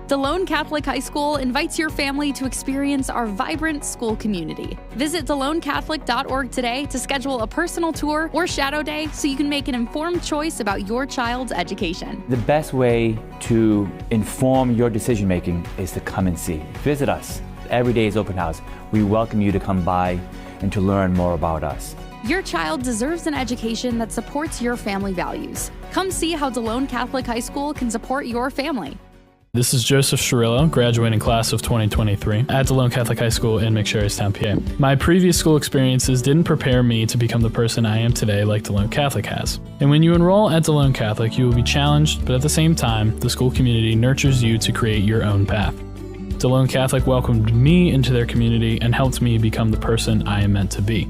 Delone Catholic High School invites your family to experience our vibrant school community. Visit DeloneCatholic.org today to schedule a personal tour or shadow day so you can make an informed choice about your child's education. The best way to inform your decision making is to come and see. Visit us. Every day is open house. We welcome you to come by and to learn more about us. Your child deserves an education that supports your family values. Come see how Delone Catholic High School can support your family. This is Joseph Shirillo, graduating class of 2023 at Delone Catholic High School in McSherrystown, PA. My previous school experiences didn't prepare me to become the person I am today like Delone Catholic has. And when you enroll at Delone Catholic, you will be challenged, but at the same time, the school community nurtures you to create your own path. Delone Catholic welcomed me into their community and helped me become the person I am meant to be.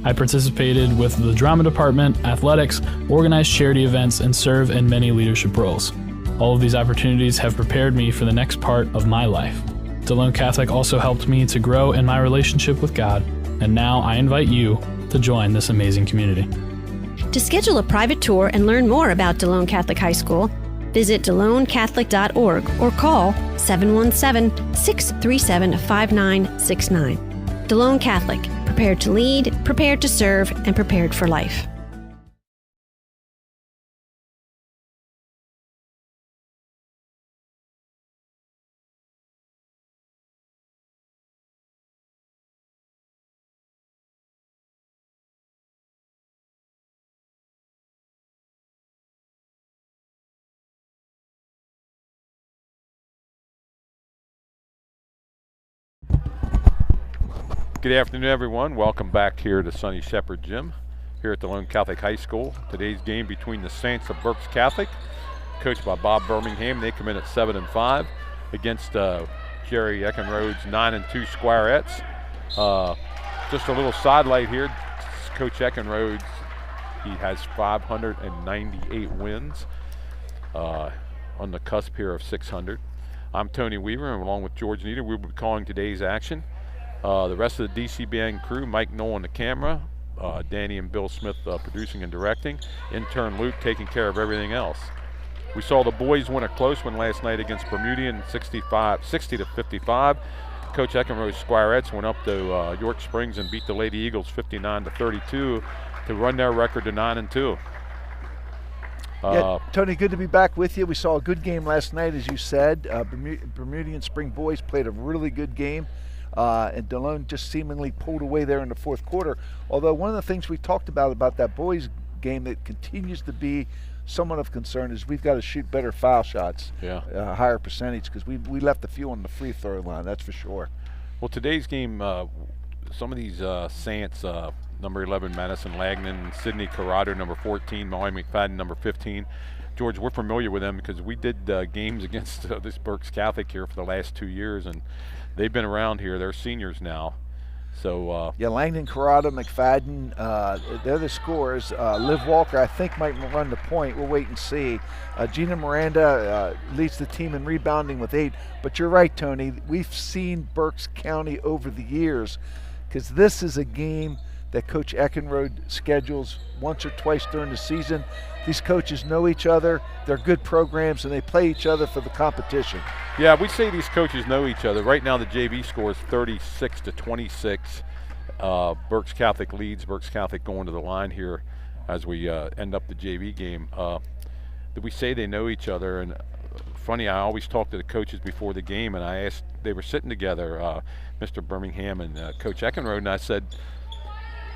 I participated with the drama department, athletics, organized charity events, and serve in many leadership roles. All of these opportunities have prepared me for the next part of my life. Delone Catholic also helped me to grow in my relationship with God, and now I invite you to join this amazing community. To schedule a private tour and learn more about Delone Catholic High School, visit DeloneCatholic.org or call 717-637-5969. Delone Catholic, prepared to lead, prepared to serve, and prepared for life. Good afternoon, everyone. Welcome back here to Sonny Sheppard Gym here at Delone Catholic High School. Today's game between the Saints of Berks Catholic, coached by Bob Birmingham. They come in at 7-5 against Jerry Eckenrode's 9-2 Squirettes. Just a little sidelight here. Coach Eckenrode, he has 598 wins, on the cusp here of 600. I'm Tony Weaver, and along with George Nieder, we'll be calling today's action. The rest of the DCBN crew, Mike Knoll on the camera, Danny and Bill Smith producing and directing, intern Luke taking care of everything else. We saw the boys win a close one last night against Bermudian, 60-55. Coach Eckenrode's Squirettes went up to York Springs and beat the Lady Eagles 59-32 to run their record to 9-2. Yeah, Tony, good to be back with you. We saw a good game last night, as you said. Bermudian Spring boys played a really good game. And Delone just seemingly pulled away there in the fourth quarter. Although one of the things we talked about that boys game that continues to be somewhat of concern is we've got to shoot better foul shots, higher percentage, because we left a few on the free throw line, that's for sure. Well, today's game, some of these Saints, number 11 Madison Lagnan, Sydney Corrado, number 14, Molly McFadden, number 15. George, we're familiar with them because we did games against this Berks Catholic here for the last 2 years, and they've been around here. They're seniors now. So yeah, Langdon, Corrado, McFadden, they're the scorers. Liv Walker, I think, might run the point. We'll wait and see. Gina Miranda leads the team in rebounding with 8. But you're right, Tony. We've seen Berks County over the years because this is a game that Coach Eckenrode schedules once or twice during the season. These coaches know each other. They're good programs, and they play each other for the competition. Yeah, we say these coaches know each other. Right now the JV score is 36-26. Berks Catholic leads. Berks Catholic going to the line here as we end up the JV game. We say they know each other, and funny, I always talk to the coaches before the game, and I asked, they were sitting together, Mr. Birmingham and Coach Eckenrode, and I said,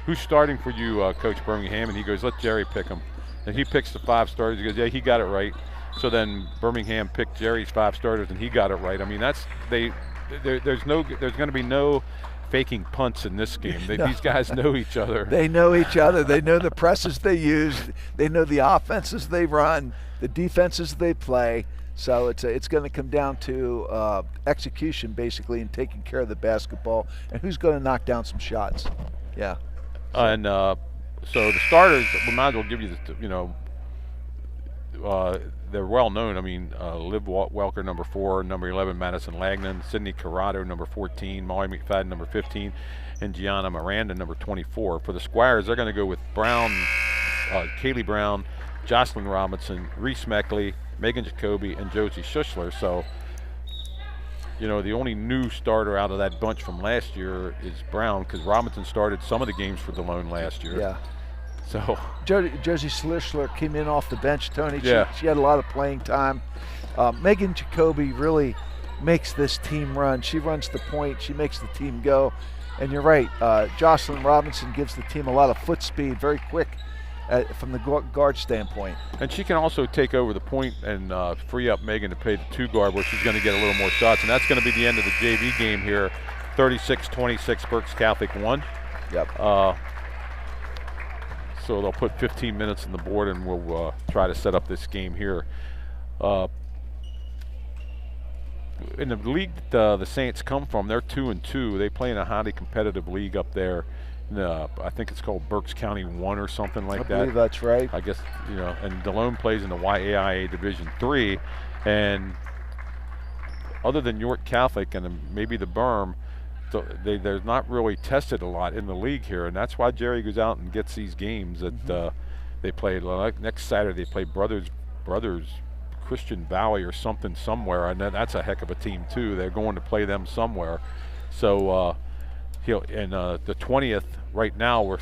who's starting for you, Coach Birmingham? And he goes, let Jerry pick him. And he picks the 5 starters. He goes, yeah, he got it right. So then Birmingham picked Jerry's 5 starters, and he got it right. I mean, there's going to be no faking punts in this game. No. These guys know each other. They know each other. They know the presses they use. They know the offenses they run, the defenses they play. So it's going to come down to execution, basically, and taking care of the basketball, and who's going to knock down some shots. Yeah. And so the starters, we might as well give you they're well known. I mean, Liv Welker, number 4, number 11, Madison Lagnan, Sydney Corrado, number 14, Molly McFadden, number 15, and Gianna Miranda, number 24. For the Squires, they're going to go with Brown, Kaylee Brown, Jocelyn Robinson, Reese Meckley, Megan Jacoby, and Josie Schuschler. So you know, the only new starter out of that bunch from last year is Brown, because Robinson started some of the games for Delone last year. Yeah. So Josie Schlischler came in off the bench, Tony. Yeah. She had a lot of playing time. Megan Jacoby really makes this team run. She runs the point. She makes the team go. And you're right, Jocelyn Robinson gives the team a lot of foot speed, very quick from the guard standpoint. And she can also take over the point and free up Megan to play the 2 guard, where she's going to get a little more shots. And that's going to be the end of the JV game here. 36-26, Berks Catholic won. Yep. So they'll put 15 minutes on the board, and we'll try to set up this game here. In the league the Saints come from, they're 2-2. They play in a highly competitive league up there. I think it's called Berks County 1 or something like that. I believe that's right. I guess, you know, and Delone plays in the YAIA Division 3. And other than York Catholic and maybe the Berm, they're not really tested a lot in the league here. And that's why Jerry goes out and gets these games that they play. Next Saturday they play Brothers Christian Valley or something somewhere, and that's a heck of a team too. They're going to play them somewhere. So the 20th right now we're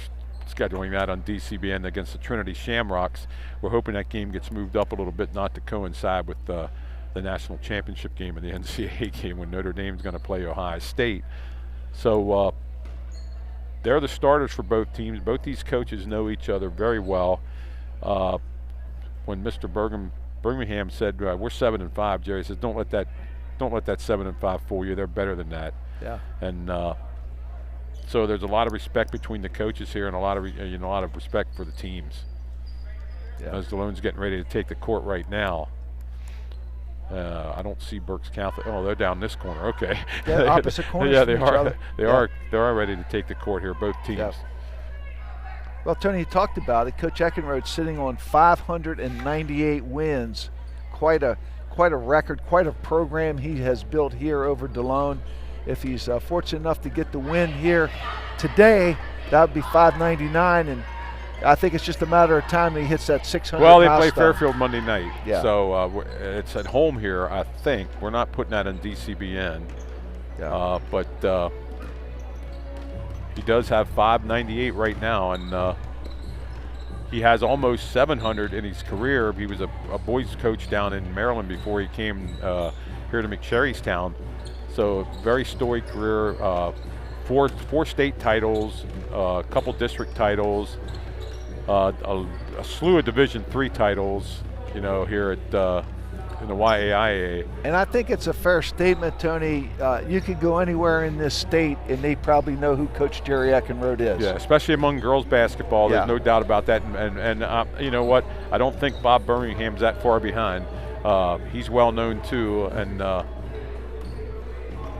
scheduling that on DCBN against the Trinity Shamrocks. We're hoping that game gets moved up a little bit, not to coincide with the national championship game and the NCAA game when Notre Dame's going to play Ohio State. So they're the starters for both teams. Both these coaches know each other very well. When Mr. Birmingham said we're 7-5, Jerry says don't let that 7-5 fool you. They're better than that. Yeah. And so there's a lot of respect between the coaches here, and a lot of respect for the teams. Yeah. As Delone's getting ready to take the court right now. I don't see Berks Catholic. Oh, they're down this corner. Okay. Yeah, opposite corners. Yeah, they from each are. other. They are. They are ready to take the court here. Both teams. Yeah. Well, Tony, you talked about it. Coach Eckenrode sitting on 598 wins. Quite a record, quite a program he has built here over Delone. If he's fortunate enough to get the win here today, that would be 599, and I think it's just a matter of time he hits that 600 Well, they play milestone. Fairfield Monday night, Yeah. So it's at home here, I think. We're not putting that on DCBN, Yeah. but he does have 598 right now, and he has almost 700 in his career. He was a boys coach down in Maryland before he came here to McSherrystown. So very storied career, 4 state titles, a couple district titles, a slew of Division III titles, you know, here at in the YAIA. And I think it's a fair statement, Tony. You could go anywhere in this state and they probably know who Coach Jerry Eckenrode is. Yeah, especially among girls basketball. There's no doubt about that. And you know what? I don't think Bob Birmingham's that far behind. He's well known too, and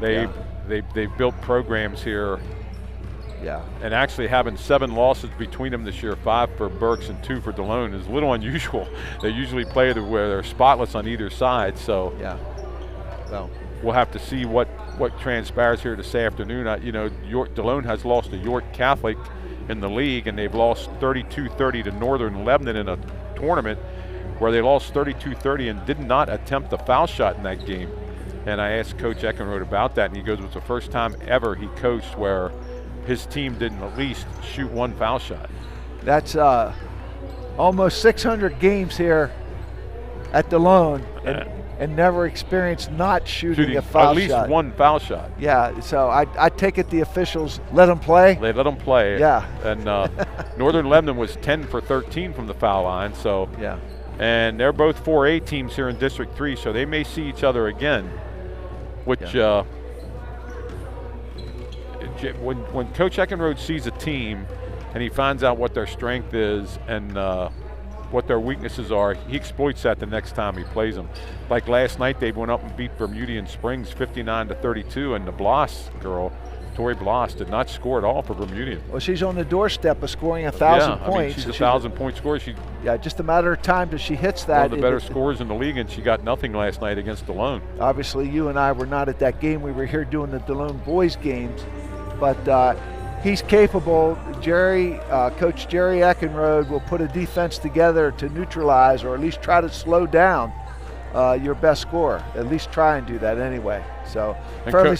they've built programs here. Yeah. And actually having 7 losses between them this year, 5 for Berks and 2 for Delone, is a little unusual. They usually play where they're spotless on either side. So yeah. Well, we'll have to see what transpires here this afternoon. You know, Delone has lost to York Catholic in the league, and they've lost 32-30 to Northern Lebanon in a tournament where they lost 32-30 and did not attempt a foul shot in that game. And I asked Coach Eckenrode about that, and he goes, it was the first time ever he coached where his team didn't at least shoot 1 foul shot. That's almost 600 games here at Delone and never experienced not shooting a foul shot. At least 1 foul shot. Yeah, so I take it the officials let them play. They let them play. Yeah. And Northern Lebanon was 10 for 13 from the foul line. So yeah. And they're both 4A teams here in District 3, so they may see each other again, which when Coach Eckenrode sees a team and he finds out what their strength is and what their weaknesses are, he exploits that the next time he plays them. Like last night, they went up and beat Bermudian Springs 59-32, and the Bloss girl, Tori Bloss, did not score at all for Bermudian. Well, she's on the doorstep of scoring 1,000 points. I mean, she's a 1,000-point scorer. Just a matter of time till she hits that. One of the better scorers in the league, and she got nothing last night against Delone. Obviously, you and I were not at that game. We were here doing the Delone boys games, but he's capable. Coach Jerry Eckenrode will put a defense together to neutralize or at least try to slow down your best scorer. At least try and do that anyway. So And fairly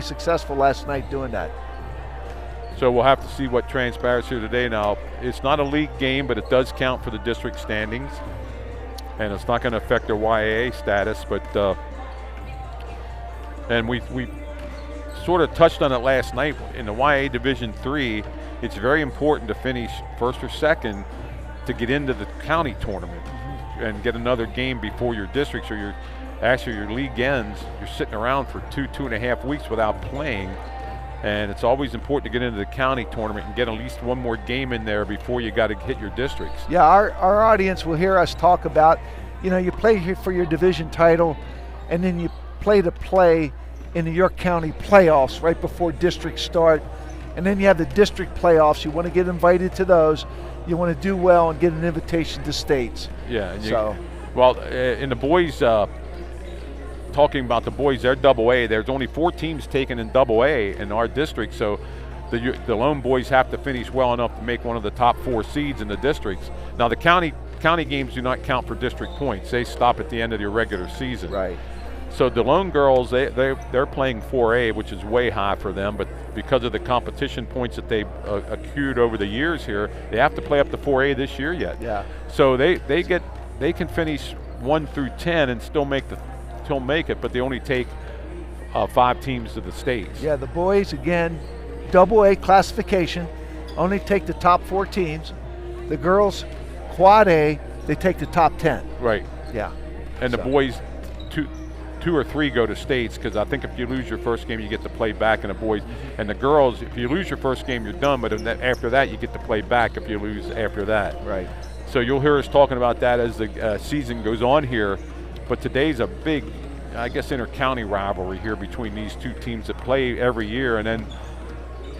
successful last night doing that. So we'll have to see what transpires here today. Now, it's not a league game, but it does count for the district standings. And it's not going to affect their YAA status, but and we sort of touched on it last night. In the YAA Division III, it's very important to finish first or second to get into the county tournament and get another game before your districts or your league ends. You're sitting around for 2.5 weeks without playing. And it's always important to get into the county tournament and get at least one more game in there before you got to hit your districts. Yeah, our audience will hear us talk about, you play here for your division title, and then you play in the York County playoffs right before districts start. And then you have the district playoffs. You want to get invited to those. You want to do well and get an invitation to states. Yeah. And in the boys, talking about the boys, they're AA. There's only 4 teams taken in AA in our district, so the Delone boys have to finish well enough to make one of the top 4 seeds in the districts. Now the county games do not count for district points. They stop at the end of your regular season. Right. So Delone girls, they're playing 4A, which is way high for them, but because of the competition points that they've accrued over the years here, they have to play up to 4A this year yet. Yeah. So they can finish 1 through 10 and still make it, but they only take 5 teams to the states. Yeah, the boys, again, AA classification, only take the top 4 teams. The girls, quad A, they take the top 10. Right. Yeah. And the boys, 2 or 3 go to states, because I think if you lose your first game, you get to play back in the boys. And the girls, if you lose your first game, you're done, but after that, you get to play back if you lose after that. Right. So you'll hear us talking about that as the season goes on here. But today's a big, I guess, inter-county rivalry here between these 2 teams that play every year. And then,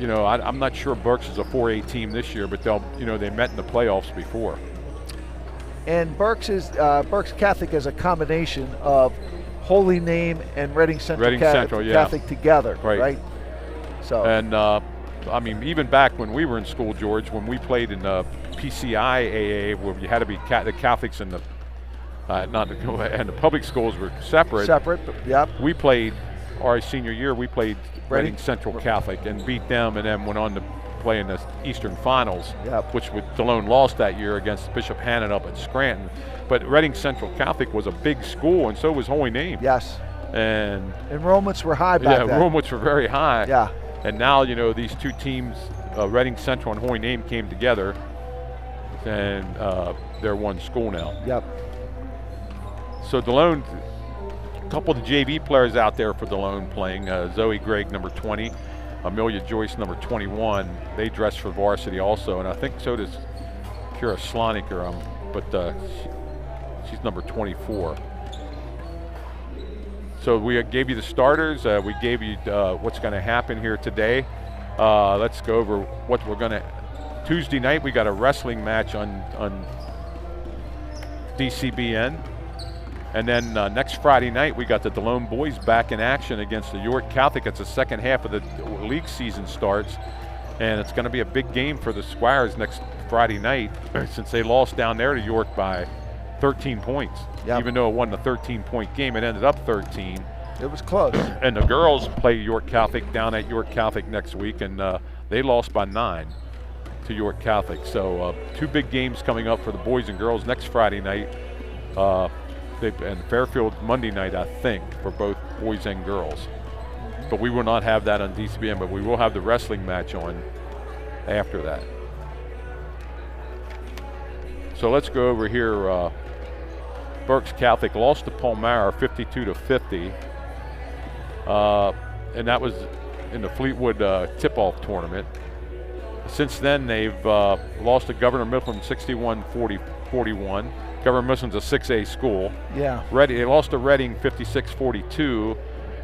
I'm not sure Berks is a 4A team this year, but they met in the playoffs before. And Berks Catholic is a combination of Holy Name and Reading Central Catholic together, right? So. And even back when we were in school, George, when we played in the PCI AA, where you had to be the Catholics and the and the public schools were separate. Yep. We played our senior year. We played Reading Central Catholic and beat them, and then went on to play in the Eastern Finals, which Delone lost that year against Bishop Hannon up at Scranton. But Reading Central Catholic was a big school, and so was Holy Name. Yes. And enrollments were high back then. Yeah, enrollments were very high. Yeah. And now, these 2 teams, Reading Central and Holy Name, came together, and they're one school now. Yep. So Delone, a couple of the JV players out there for Delone playing. Zoe Gregg, number 20. Amelia Joyce, number 21. They dress for varsity also, and I think so does Kira Sloniker, but she's number 24. So we gave you the starters. We gave you what's going to happen here today. Let's go over what we're going to. Tuesday night we got a wrestling match on DCBN. And then next Friday night, we got the Delone boys back in action against the York Catholic. It's the second half of the league season starts, and it's going to be a big game for the Squires next Friday night, since they lost down there to York by 13 points. Yep. Even though it wasn't a 13-point game, it ended up 13. It was close. And the girls play York Catholic down at York Catholic next week, and they lost by 9 to York Catholic. So 2 big games coming up for the boys and girls next Friday night. And Fairfield Monday night, I think, for both boys and girls. But we will not have that on DCBN, but we will have the wrestling match on after that. So let's go over here. Berks Catholic lost to Palmyra 52-50. And that was in the Fleetwood tip-off tournament. Since then, they've lost to Governor Mifflin 61-41. Governor Mifflin's a 6A school. Yeah. They lost to Reading 56-42,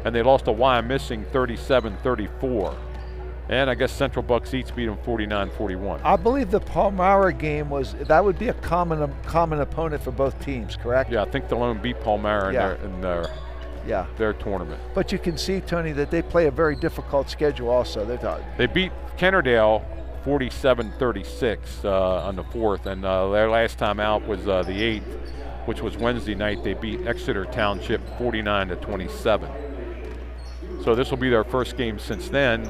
and they lost to Wyomissing 37-34. And I guess Central Bucks Eats beat them 49-41. I believe the Palmyra game would be a common opponent for both teams, correct? Yeah, I think Delone beat Palmyra in their tournament. But you can see, Tony, that they play a very difficult schedule also. They beat Kennerdale 47-36 on the 4th, and their last time out was the 8th. which was Wednesday night. They beat Exeter Township 49-27. So this will be their first game since then.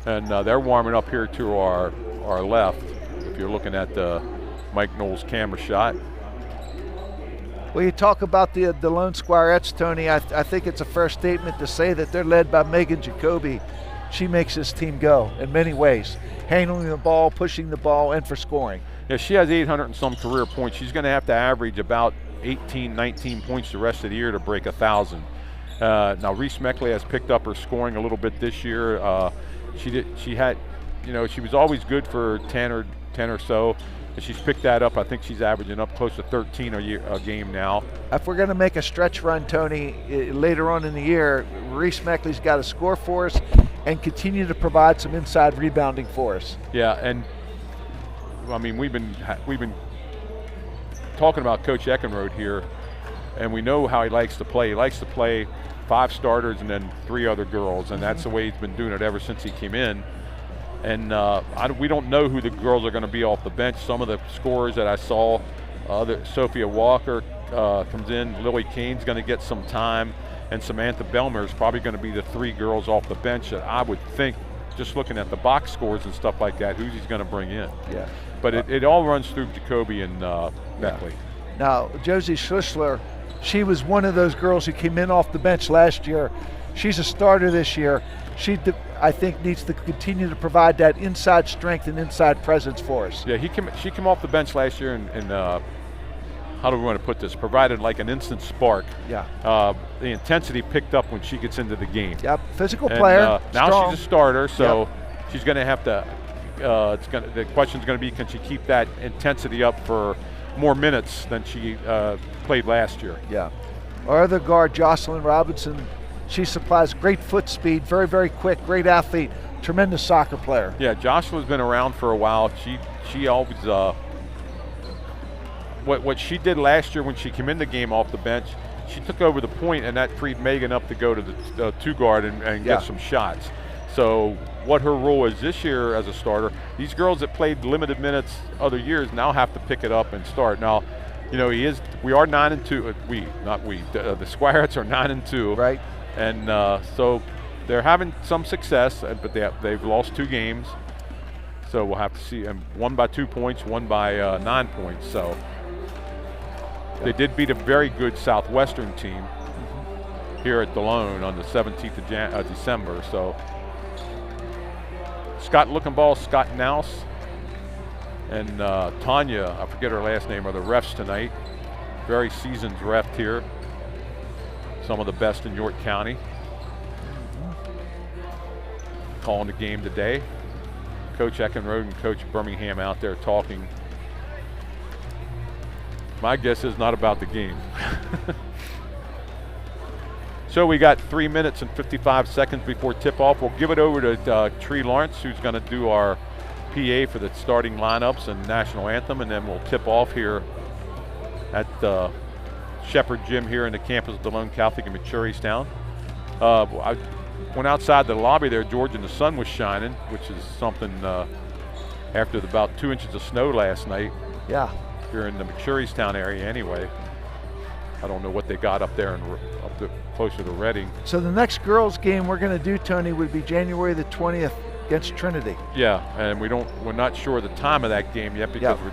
And they're warming up here to our left, if you're looking at the Mike Knowles camera shot. Well, you talk about the Delone Squirettes, Tony. I think it's a fair statement to say that they're led by Megan Jacoby. She makes this team go in many ways, handling the ball, pushing the ball, and for scoring. Yeah, she has 800 and some career points. She's going to have to average about 18, 19 points the rest of the year to break 1,000. Now Reese Meckley has picked up her scoring a little bit this year. She had, she was always good for 10 or so. And she's picked that up. I think she's averaging up close to 13 a game now. If we're going to make a stretch run, Tony, later on in the year, Reese Meckley's got to score for us and continue to provide some inside rebounding for us. Yeah, and I mean we've been talking about Coach Eckenrode here, and we know how he likes to play. He likes to play 5 starters and then 3 other girls, and that's the way he's been doing it ever since he came in. And we don't know who the girls are going to be off the bench. Some of the scorers that I saw, Sophia Walker comes in, Lily Kane's going to get some time, and Samantha Belmer is probably going to be the 3 girls off the bench that I would think, just looking at the box scores and stuff like that, who's he's going to bring in. Yeah. But it all runs through Jacoby and Meckley. Now, Josie Schlichler, she was one of those girls who came in off the bench last year. She's a starter this year. She, I think, needs to continue to provide that inside strength and inside presence for us. Yeah, she came off the bench last year and how do we want to put this? Provided like an instant spark. Yeah. The intensity picked up when she gets into the game. Yep, physical player. Now she's a starter, so she's going to have to. The question's going to be, can she keep that intensity up for more minutes than she played last year? Yeah. Our other guard, Jocelyn Robinson. She supplies great foot speed, very, very quick, great athlete, tremendous soccer player. Yeah, Joshua's been around for a while. She always, what she did last year when she came in the game off the bench, she took over the point, and that freed Megan up to go to the 2 guard and get some shots. So what her role is this year as a starter, these girls that played limited minutes other years now have to pick it up and start. Now, we are 9-2. The Squirettes are 9-2. Right. And so they're having some success, but they've lost 2 games. So we'll have to see. And one by 2 points, one by 9 points. So they did beat a very good Southwestern team here at Delone on the 17th of December. So Scott Nouse and Tanya, I forget her last name, are the refs tonight. Very seasoned ref here. Some of the best in York County. Calling the game today. Coach Eckenrode and Coach Birmingham out there talking. My guess is not about the game. So we got 3 minutes and 55 seconds before tip-off. We'll give it over to Tree Lawrence, who's going to do our PA for the starting lineups and national anthem, and then we'll tip off here at the Sheppard Gym here in the campus of Delone Catholic in McSherrystown. I went outside the lobby there, George, and the sun was shining, which is something after about 2 inches of snow last night. Yeah. Here in the McSherrystown area anyway. I don't know what they got up there and closer to Reading. So the next girls game we're going to do, Tony, would be January the 20th against Trinity. Yeah, and we're not sure the time of that game yet because we're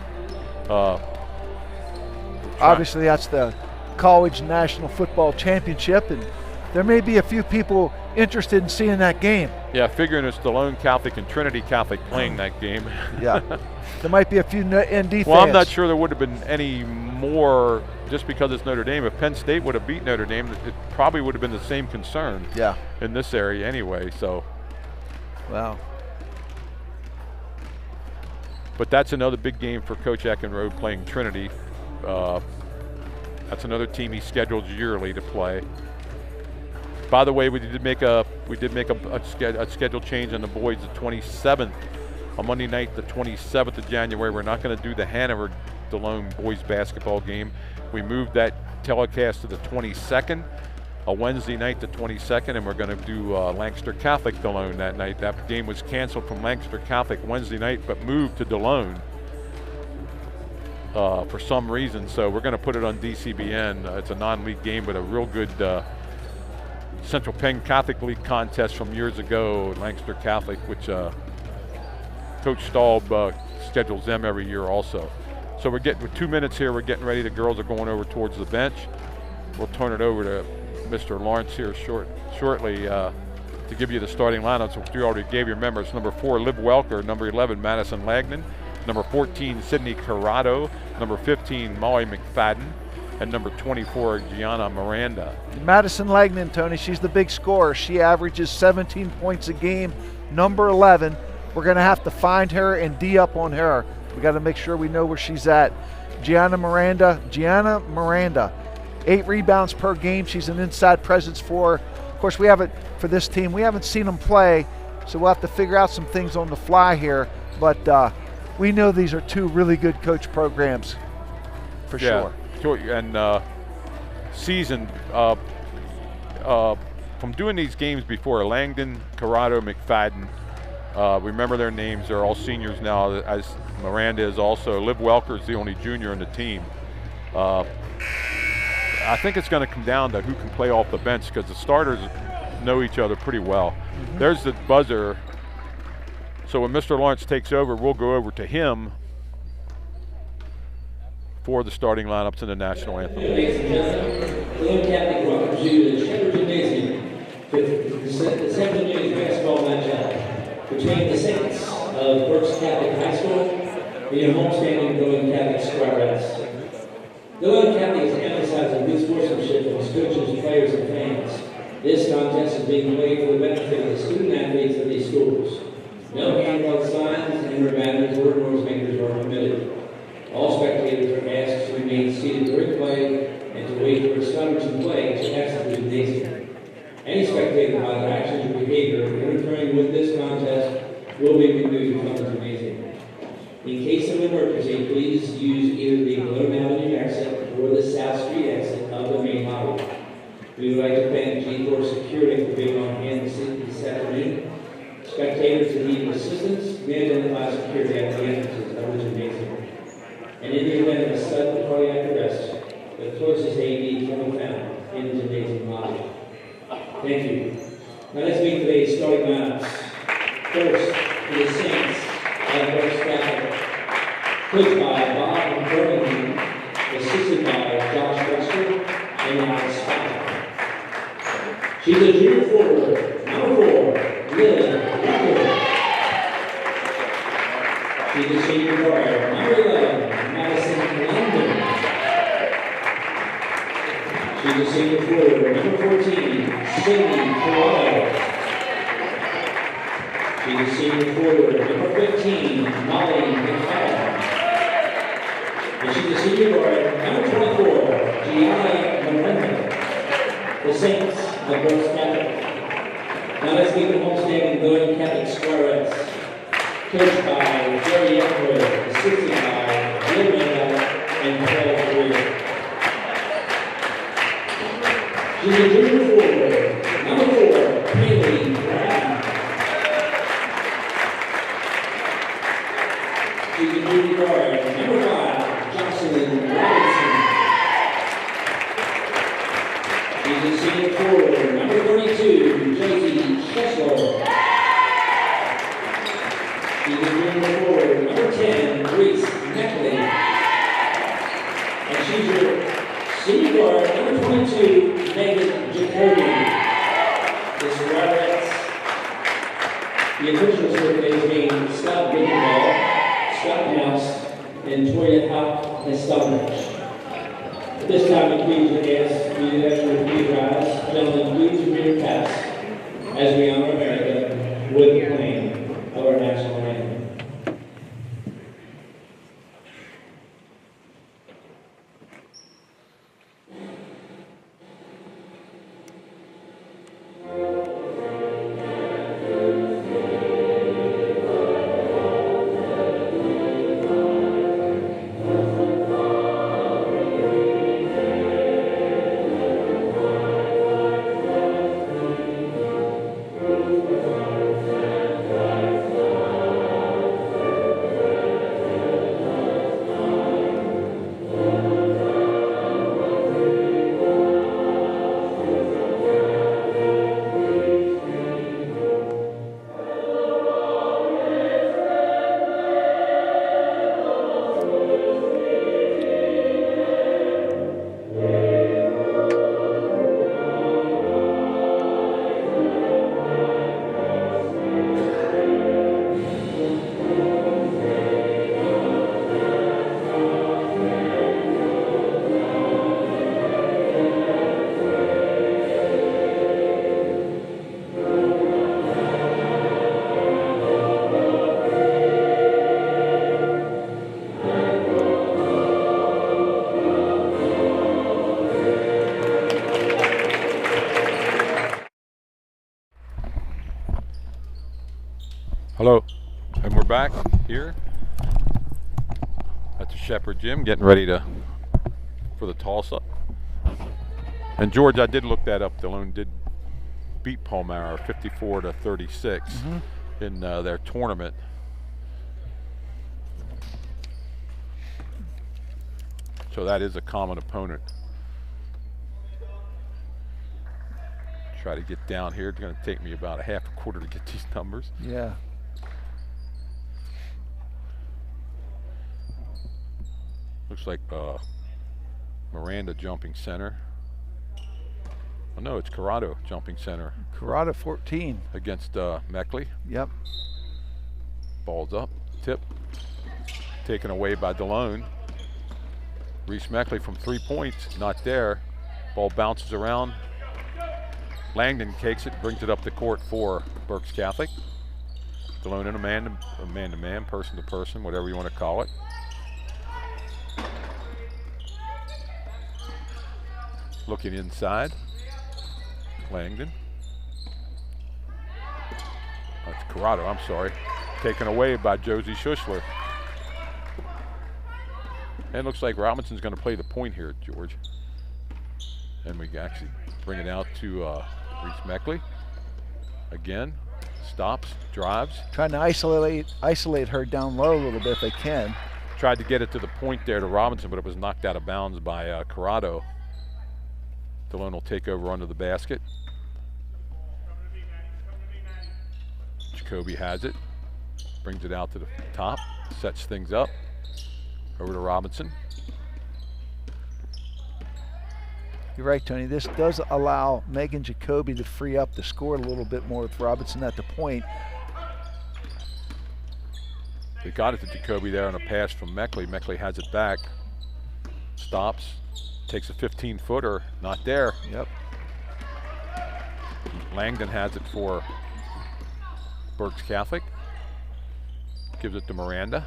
obviously that's the College National Football Championship, and there may be a few people interested in seeing that game. Yeah, figuring it's Delone Catholic and Trinity Catholic playing that game. Yeah, there might be a few ND fans. Well, I'm not sure there would have been any more just because it's Notre Dame. If Penn State would have beat Notre Dame, it probably would have been the same concern. Yeah. In this area anyway, so. Wow. But that's another big game for Coach Eckenrode playing Trinity. That's another team he schedules yearly to play. By the way, we did make a schedule change on the boys. The 27th, on Monday night, the 27th of January. We're not going to do the Hanover Delone boys basketball game. We moved that telecast to the 22nd, a Wednesday night, the 22nd, and we're going to do Lancaster Catholic Delone that night. That game was canceled from Lancaster Catholic Wednesday night, but moved to Delone. for some reason, so we're going to put it on DCBN. It's a non-league game, but a real good Central Penn Catholic League contest from years ago, Lancaster Catholic, which Coach Staub schedules them every year also. So we're getting with 2 minutes here. We're getting ready. The girls are going over towards the bench. We'll turn it over to Mr. Lawrence here shortly to give you the starting lineups, which we already gave you. Remember, it's number 4, Liv Welker, number 11, Madison Lagnan, number 14, Sydney Corrado, number 15, Molly McFadden, and number 24, Gianna Miranda. Madison Lagnan, Tony, she's the big scorer. She averages 17 points a game, number 11. We're going to have to find her and D up on her. We got to make sure we know where she's at. Gianna Miranda, 8 rebounds per game. She's an inside presence for her. Of course, we haven't, for this team, we haven't seen them play, so we'll have to figure out some things on the fly here. But we know these are 2 really good coach programs for sure. And seasoned from doing these games before, Langdon, Corrado, McFadden, remember their names. They're all seniors now, as Miranda is also. Liv Welker is the only junior on the team. I think it's going to come down to who can play off the bench, because the starters know each other pretty well. There's the buzzer. So when Mr. Lawrence takes over, we'll go over to him for the starting lineups in the national anthem. Ladies and gentlemen, Delone Catholic welcomes you to the Sheppard Gymnasium for the second men's basketball matchup between the Saints of Berks Catholic High School and your homestanding Delone Catholic Squarettes. Delone Catholic is emphasizing good sportsmanship of its coaches, players, and fans. This contest is being played for the benefit of the student athletes of these schools. No handheld signs, and banners or noise makers are permitted. All spectators are asked to remain seated during play and to wait for instructors in play to exit the gymnasium. Any spectator by their actions or behavior interfering with this contest will be removed from the gymnasium. In case of emergency, please use either the Delone Avenue exit or the South Street exit of the main lobby. We would like to thank G4 Security for being on hand this afternoon. Spectators who need assistance may identify security at the entrances of the gymnasium. And in the event of a sudden cardiac arrest, the closest AED can be found in the gymnasium lobby. Thank you. Now let's meet today's starting lineups. First, for the Saints of Berks Catholic, coached by Bob Birmingham, assisted by Josh Wester and Alex Scott. She's a junior forward, number 4, Lily Walker. She's a senior guard, number 11, Madison London. She's a senior forward, number 14, Sydney Corrado. She's a senior forward, number 15, Molly McFadden. And she's a senior guard, number 24, Gianna Miranda. The Saints of Berks Catholic. Now let's meet the homestanding Delone Catholic Squarettes, coached by Jerry Eckler, assisted by Bill Randall and Paul Greer. She's a junior forward, number 4, Haley Brown. She's a junior guard, number 5, Jocelyn Robinson. She's a senior forward, number 32, Josie Schessler. She's a junior forward, number 10, Reese Neckley. And she's your senior guard, number 22, Megan Jacoby. The Squarettes. The officials for today's game, Scott Wickenball, Scott Mouse, and Toya Haupt Estabridge. At this time, we please ask you to please rise. Gentlemen, please remain your pass as we honor America with the playing of our national anthem. Hello, and we're back here at the Sheppard gym, getting ready for the toss-up. And George, I did look that up. Delone did beat Palmyra 54-36 in their tournament. So that is a common opponent. Try to get down here. It's going to take me about a half a quarter to get these numbers. Yeah. Looks like Miranda jumping center. Oh no, it's Corrado jumping center. Corrado 14. Against Meckley. Yep. Ball's up, tip. Taken away by Delone. Reese Meckley from 3 points, not there. Ball bounces around. Langdon takes it, brings it up the court for Berks Catholic. Delone in a man-to-man, person-to-person, whatever you want to call it. Looking inside. Langdon. That's Corrado, I'm sorry. Taken away by Josie Schuschler. And looks like Robinson's going to play the point here, George. And we actually bring it out to Reese Meckley. Again, stops, drives. Trying to isolate her down low a little bit if they can. Tried to get it to the point there to Robinson, but it was knocked out of bounds by Corrado. Delone will take over under the basket. Jacoby has it. Brings it out to the top. Sets things up. Over to Robinson. You're right, Tony. This does allow Megan Jacoby to free up the score a little bit more with Robinson at the point. They got it to Jacoby there on a pass from Meckley. Meckley has it back. Stops. Takes a 15-footer. Not there. Yep. Langdon has it for Berks Catholic. Gives it to Miranda.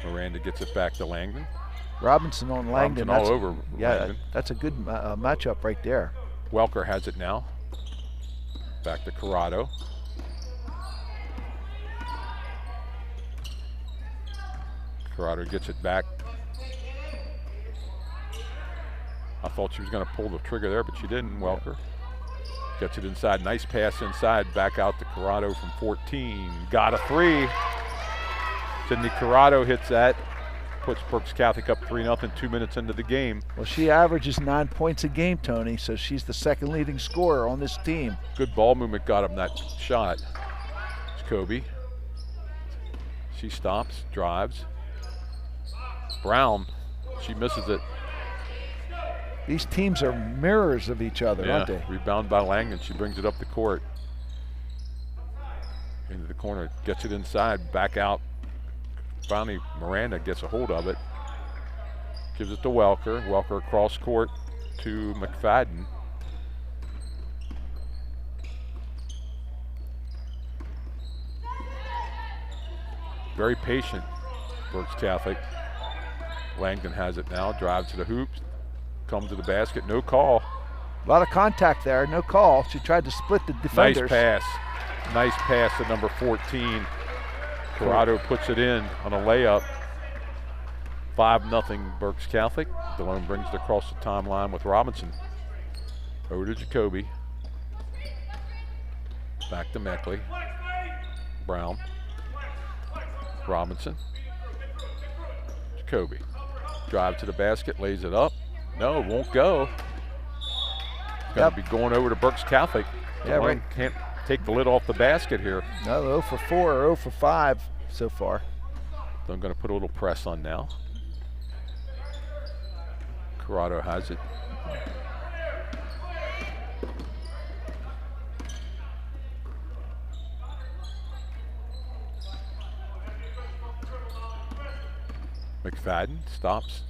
Miranda gets it back to Langdon. Robinson on Langdon. Robinson all over Langdon. That's a good matchup right there. Welker has it now. Back to Corrado. Corrado gets it back. I thought she was going to pull the trigger there, but she didn't. Welker gets it inside. Nice pass inside. Back out to Corrado from 14. Got a three. Sydney Corrado hits that. Puts Berks Catholic up 3-0 2 minutes into the game. Well, she averages 9 points a game, Tony, so she's the second leading scorer on this team. Good ball movement got him that shot. It's Kobe. She stops, drives. Brown, she misses it. These teams are mirrors of each other, aren't they? Rebound by Langdon. She brings it up the court. Into the corner, gets it inside, back out. Finally, Miranda gets a hold of it. Gives it to Welker. Welker across court to McFadden. Very patient, Berks Catholic. Langdon has it now, drives to the hoops, comes to the basket, no call. A lot of contact there, no call. She tried to split the defenders. Nice pass to number 14. Corrado puts it in on a layup. 5-0 Berks Catholic. Delone brings it across the timeline with Robinson. Over to Jacoby. Back to Meckley. Brown. Robinson. Jacoby. Drive to the basket, lays it up. No, won't go. Got to be going over to Berks Catholic. Yeah, right. Can't take the lid off the basket here. No, 0 for 4 or 0 for 5 so far. So I'm going to put a little press on now. Corrado has it. McFadden stops.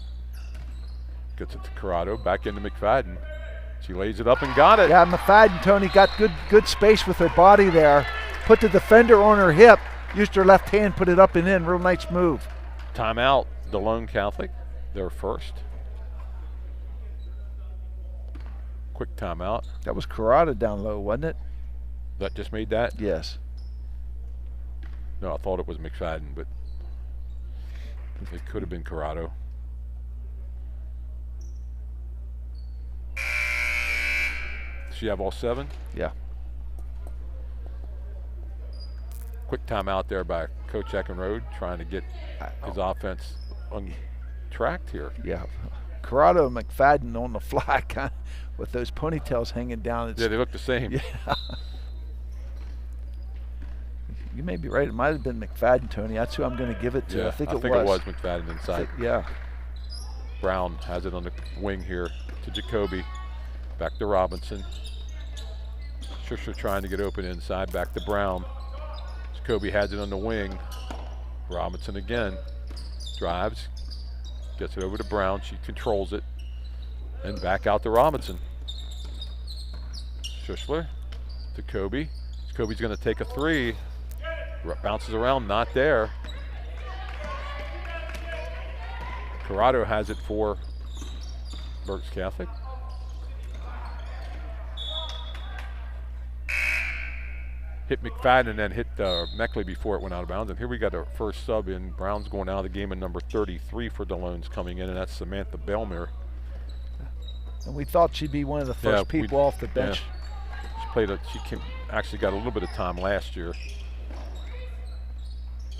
Gets it to Corrado, back into McFadden. She lays it up and got it. Yeah, McFadden, Tony, got good space with her body there. Put the defender on her hip, used her left hand, put it up and in. Real nice move. Timeout, Delone Catholic, their first. Quick timeout. That was Karada down low, wasn't it? That just made that? Yes. No, I thought it was McFadden, but it could have been Corrado. Does she have all 7? Yeah. Quick timeout there by Coach Eckenrode, trying to get his offense on track here. Yeah. Corrado and McFadden on the fly, kind of with those ponytails hanging down. Yeah, they look the same. Yeah. You may be right. It might have been McFadden, Tony. That's who I'm going to give it to. Yeah, I think it was McFadden inside. Yeah. Brown has it on the wing here to Jacoby. Back to Robinson. Schuster trying to get open inside. Back to Brown. Jacoby has it on the wing. Robinson again. Drives. Gets it over to Brown. She controls it. And back out to Robinson. Schuster to Kobe. Kobe's going to take a 3. Bounces around, not there. Corrado has it for Berks Catholic. Hit McFadden and then hit Meckley before it went out of bounds. And here we got our first sub in. Brown's going out of the game, and number 33 for Delone's coming in, and that's Samantha Belmere. And we thought she'd be one of the first people off the bench. Yeah. She actually got a little bit of time last year.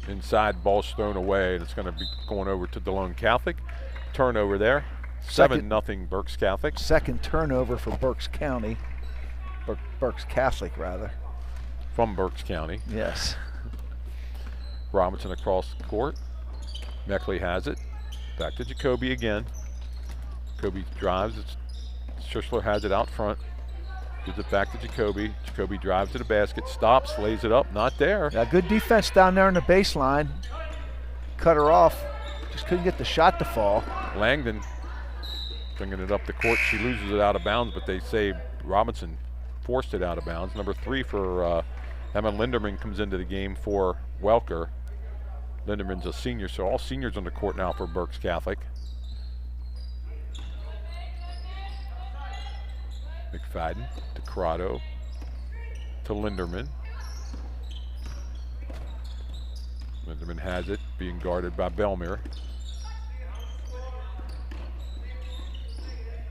Inside, ball's thrown away, and it's going to be going over to Delone Catholic. Turnover there. 7-0 Berks Catholic. Second turnover for Berks County. Berks Catholic, rather. From Berks County. Yes. Robinson across the court. Meckley has it. Back to Jacoby again. Jacoby drives. Schuster has it out front. Gives it back to Jacoby. Jacoby drives to the basket, stops, lays it up, not there. Yeah, good defense down there on the baseline. Cut her off. Just couldn't get the shot to fall. Langdon bringing it up the court. She loses it out of bounds, but they say Robinson forced it out of bounds. Number 3 for Emma Linderman comes into the game for Welker. Linderman's a senior, so all seniors on the court now for Berks Catholic. McFadden to Corrado to Linderman. Linderman has it, being guarded by Belmere.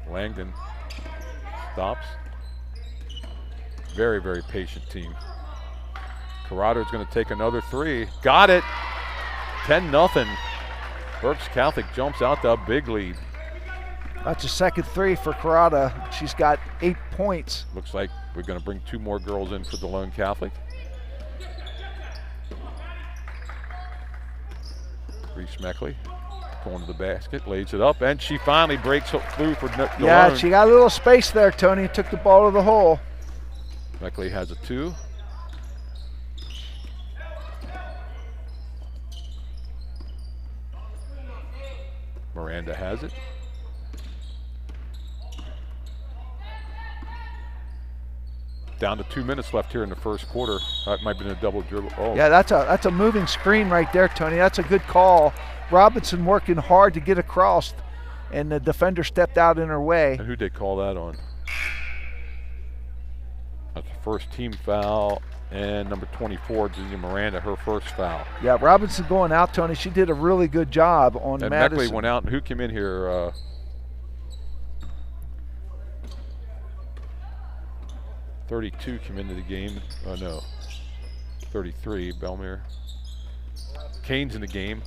Langdon stops. Very, very patient team. Corrado's going to take another 3. Got it. 10-0. Berks Catholic jumps out to a big lead. That's a second 3 for Corrado. She's got 8 points. Looks like we're going to bring 2 more girls in for Delone Catholic. Reese Meckley going to the basket, lays it up, and she finally breaks through for Delone. Yeah, she got a little space there, Tony. Took the ball to the hole. Meckley has a 2. Miranda has it. Down to 2 minutes left here in the first quarter. That might have been a double dribble. Oh. Yeah, that's a moving screen right there, Tony. That's a good call. Robinson working hard to get across, and the defender stepped out in her way. And who'd they call that on? That's the first team foul, and number 24, Julia Miranda, her first foul. Yeah, Robinson going out, Tony. She did a really good job on and Madison. Meckley went out, and who came in here? 32 came into the game. Oh, no. 33, Belmere. Kane's in the game.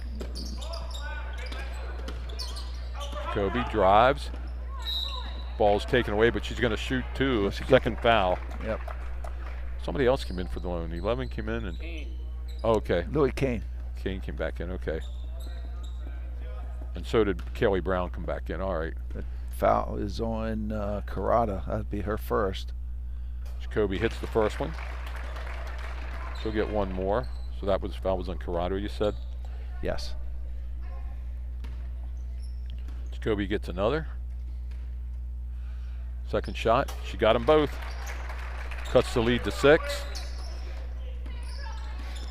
Kobe drives. Ball's taken away, but she's going to shoot 2. Second foul. Yep. Somebody else came in for the loan. 11 came in. And oh, okay. Louis Kane. Kane came back in. Okay. And so did Kelly Brown come back in. All right. That foul is on Corrado. That'd be her first. Jacoby hits the first one. She'll get 1 more. So that foul was on Corrado, you said? Yes. Jacoby gets another. Second shot. She got them both. Cuts the lead to 6.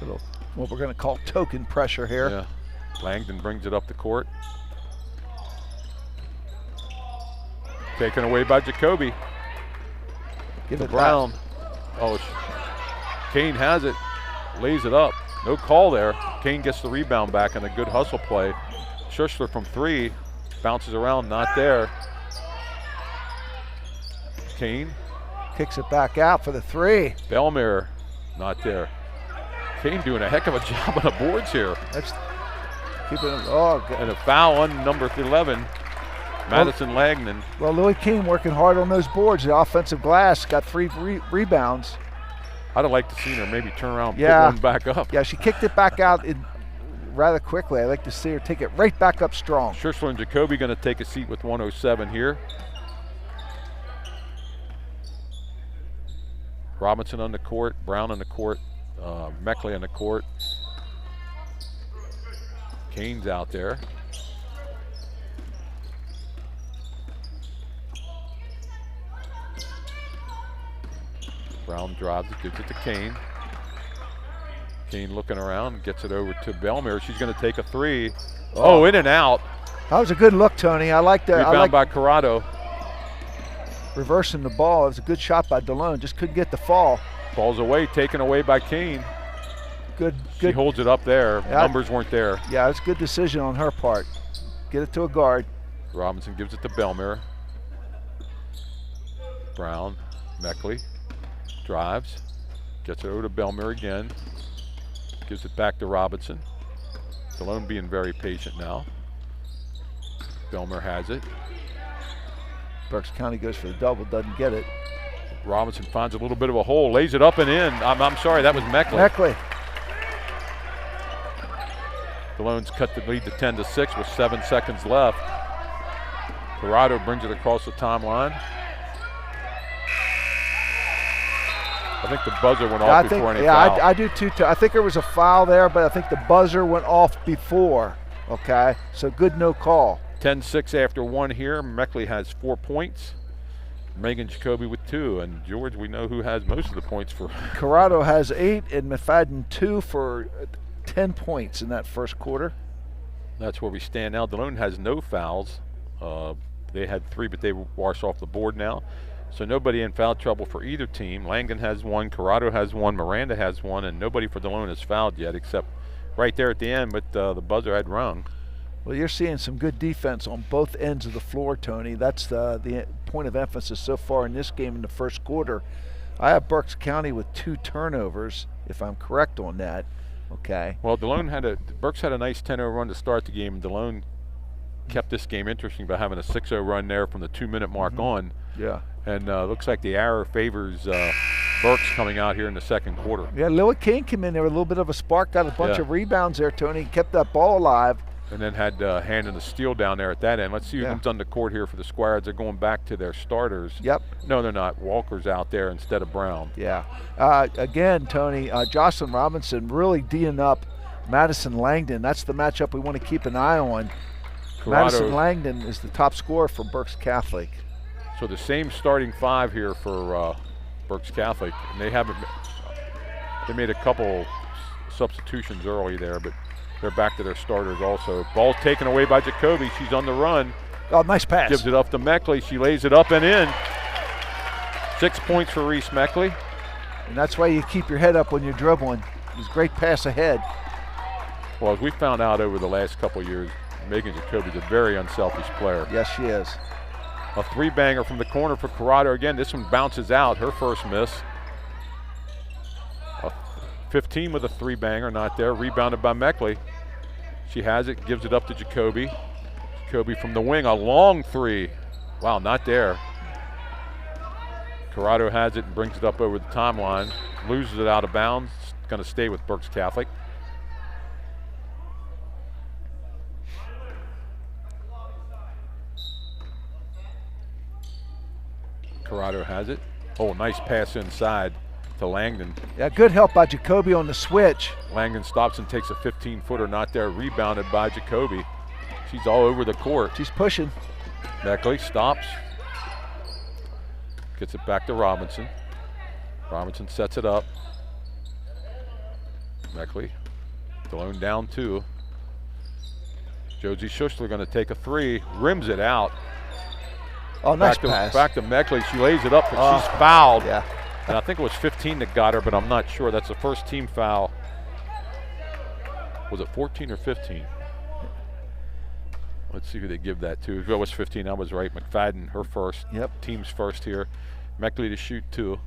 Little, what we're going to call token pressure here. Yeah. Langdon brings it up the court. Taken away by Jacoby. Give to it Brown. Oh, Kane has it, lays it up. No call there. Kane gets the rebound back and a good hustle play. Schussler from 3, bounces around, not there. Kane. Kicks it back out for the 3. Belmere, not there. Kane doing a heck of a job on the boards here. That's keeping it. Oh, and a foul on number 11, Madison Langdon. Well, Louis Kane working hard on those boards. The offensive glass got 3 rebounds. I'd have liked to see her maybe turn around and put one back up. Yeah, she kicked it back out rather quickly. I'd like to see her take it right back up strong. Schussler and Jacoby going to take a seat with 107 here. Robinson on the court, Brown on the court, Meckley on the court. Kane's out there. Brown drives it, gives it to Kane. Kane looking around, gets it over to Belmere. She's going to take a 3. Oh, in and out. That was a good look, Tony. I like that. Rebound by Corrado. Reversing the ball. It was a good shot by Delone. Just couldn't get the fall. Ball's away, taken away by Kane. Good. She holds it up there. Yeah, numbers weren't there. Yeah, it's a good decision on her part. Get it to a guard. Robinson gives it to Belmere. Brown, Meckley. Drives, gets it over to Belmere again, gives it back to Robinson. Delone being very patient now. Belmere has it. Berks County goes for the double, doesn't get it. Robinson finds a little bit of a hole, lays it up and in. I'm sorry, that was Meckley. Meckley. Delone's cut the lead to 10-6 with 7 seconds left. Corrado brings it across the timeline. I think the buzzer went off before any foul. I do too. I think there was a foul there, but I think the buzzer went off before. Okay, so good no call. 10-6 after 1 here. Meckley has 4 points. Megan Jacoby with 2. And George, we know who has most of the points for. Corrado has 8 and McFadden 2 for 10 points in that first quarter. That's where we stand now. Delone has no fouls. They had 3, but they wash off the board now. So nobody in foul trouble for either team. Langdon has 1, Corrado has 1, Miranda has 1, and nobody for Delone has fouled yet except right there at the end, but the buzzer had rung. Well, you're seeing some good defense on both ends of the floor, Tony. That's the point of emphasis so far in this game in the first quarter. I have Berks County with 2 turnovers, if I'm correct on that. Okay. Well, Berks had a nice 10-0 run to start the game, and Delone kept this game interesting by having a 6-0 run there from the 2-minute mark on. Yeah. And looks like the arrow favors Berks coming out here in the second quarter. Yeah, Louis King came in there with a little bit of a spark, got a bunch of rebounds there, Tony, kept that ball alive. And then had hand in the steal down there at that end. Let's see who comes on the court here for the Squires. They're going back to their starters. Yep. No, they're not. Walker's out there instead of Brown. Yeah. Again, Tony, Jocelyn Robinson really D'ing up Madison Langdon. That's the matchup we want to keep an eye on. Corrado. Madison Langdon is the top scorer for Berks Catholic. So the same starting 5 here for Berks Catholic. And they made a couple substitutions early there, but they're back to their starters also. Ball taken away by Jacoby. She's on the run. Oh, nice pass. Gives it up to Meckley. She lays it up and in. 6 points for Reese Meckley. And that's why you keep your head up when you're dribbling. It was a great pass ahead. Well, as we found out over the last couple of years, Megan Jacoby's a very unselfish player. Yes, she is. A 3-banger from the corner for Corrado. Again, this one bounces out, her first miss. 15 with a 3-banger, not there. Rebounded by Meckley. She has it, gives it up to Jacoby. Jacoby from the wing, a long 3. Wow, not there. Corrado has it and brings it up over the timeline. Loses it out of bounds. Going to stay with Berks Catholic. Corrado has it. Oh, nice pass inside to Langdon. Yeah, good help by Jacoby on the switch. Langdon stops and takes a 15-footer, not there, rebounded by Jacoby. She's all over the court. She's pushing. Meckley stops. Gets it back to Robinson. Robinson sets it up. Meckley, Delone down 2. Josie Schussler going to take a 3, rims it out. Oh, nice pass. Back to Meckley. She lays it up, but she's fouled. Yeah. And I think it was 15 that got her, but I'm not sure. That's the first team foul. Was it 14 or 15? Let's see who they give that to. If it was 15, I was right. McFadden, her first. Yep. Team's first here. Meckley to shoot 2.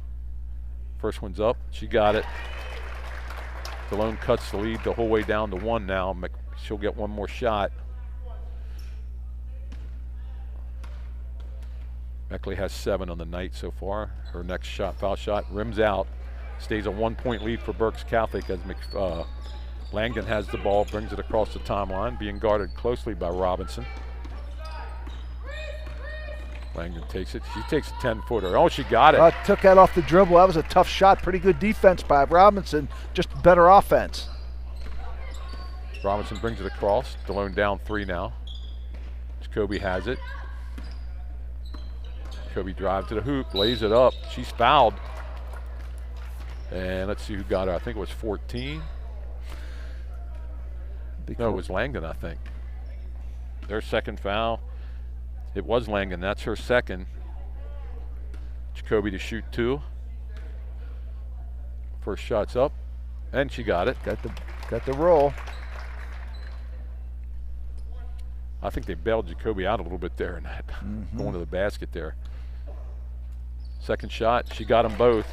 First one's up. She got it. Delone cuts the lead the whole way down to 1 now. She'll get one more shot. Meckley has 7 on the night so far. Her next shot, foul shot, rims out. Stays a 1-point lead for Berks Catholic as Langdon has the ball, brings it across the timeline, being guarded closely by Robinson. Langdon takes it. She takes a 10-footer. Oh, she got it. Took that off the dribble. That was a tough shot. Pretty good defense by Robinson. Just better offense. Robinson brings it across. Delone down 3 now. Jacoby has it. Jacoby drives to the hoop, lays it up. She's fouled. And let's see who got her. I think it was 14. No, it was Langdon, I think. Their second foul. It was Langdon. That's her second. Jacoby to shoot 2. First shot's up, and she got it. Got the roll. I think they bailed Jacoby out a little bit there, and going to the basket there. Second shot, she got them both.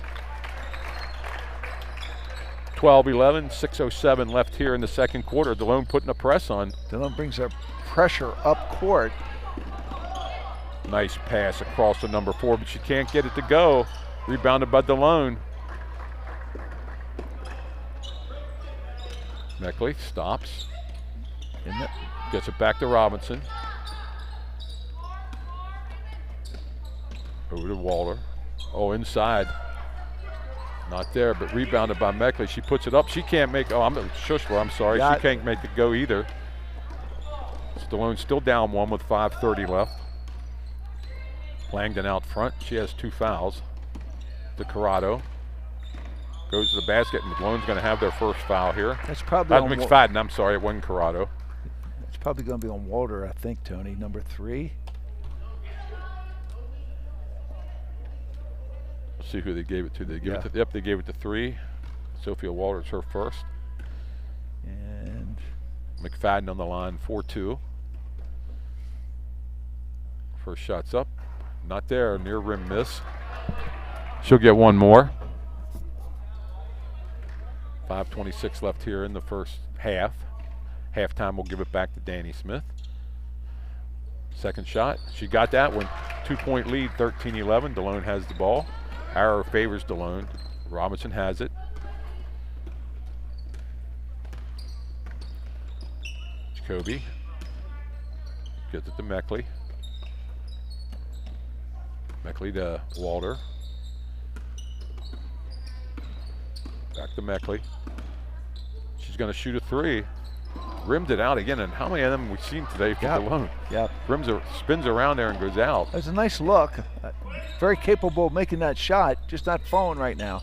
12-11, 6:07 left here in the second quarter. Delone putting a press on. Delone brings their pressure up court. Nice pass across to number 4, but she can't get it to go. Rebounded by Delone. Meckley stops. Gets it back to Robinson. Over to Walter. Oh, inside. Not there, but rebounded by Meckley. She puts it up. She can't make, Schussler, I'm sorry. She can't make it go either. Delone still down 1 with 5:30 left. Langdon out front. She has 2 fouls. To Corrado. Goes to the basket, and Delone's going to have their first foul here. That's probably on McFadden, I'm sorry, it wasn't Corrado. It's probably going to be on Walter, I think, Tony, number 3. Let's see who they gave it to. They gave it to, yep, they gave it to 3. Sophia Walter's her first. And McFadden on the line, 4-2. First shot's up. Not there, near rim miss. She'll get one more. 5:26 left here in the first half. Halftime will give it back to Danny Smith. Second shot, she got that one. 2-point lead, 13-11. Delone has the ball. Arrow favors Delone. Robinson has it. Jacoby gets it to Meckley. Meckley to Walter. Back to Meckley. She's going to shoot a 3. Rimmed it out again, and how many of them we've seen today for Delone? Yeah. Spins around there and goes out. That's a nice look. Very capable of making that shot, just not falling right now.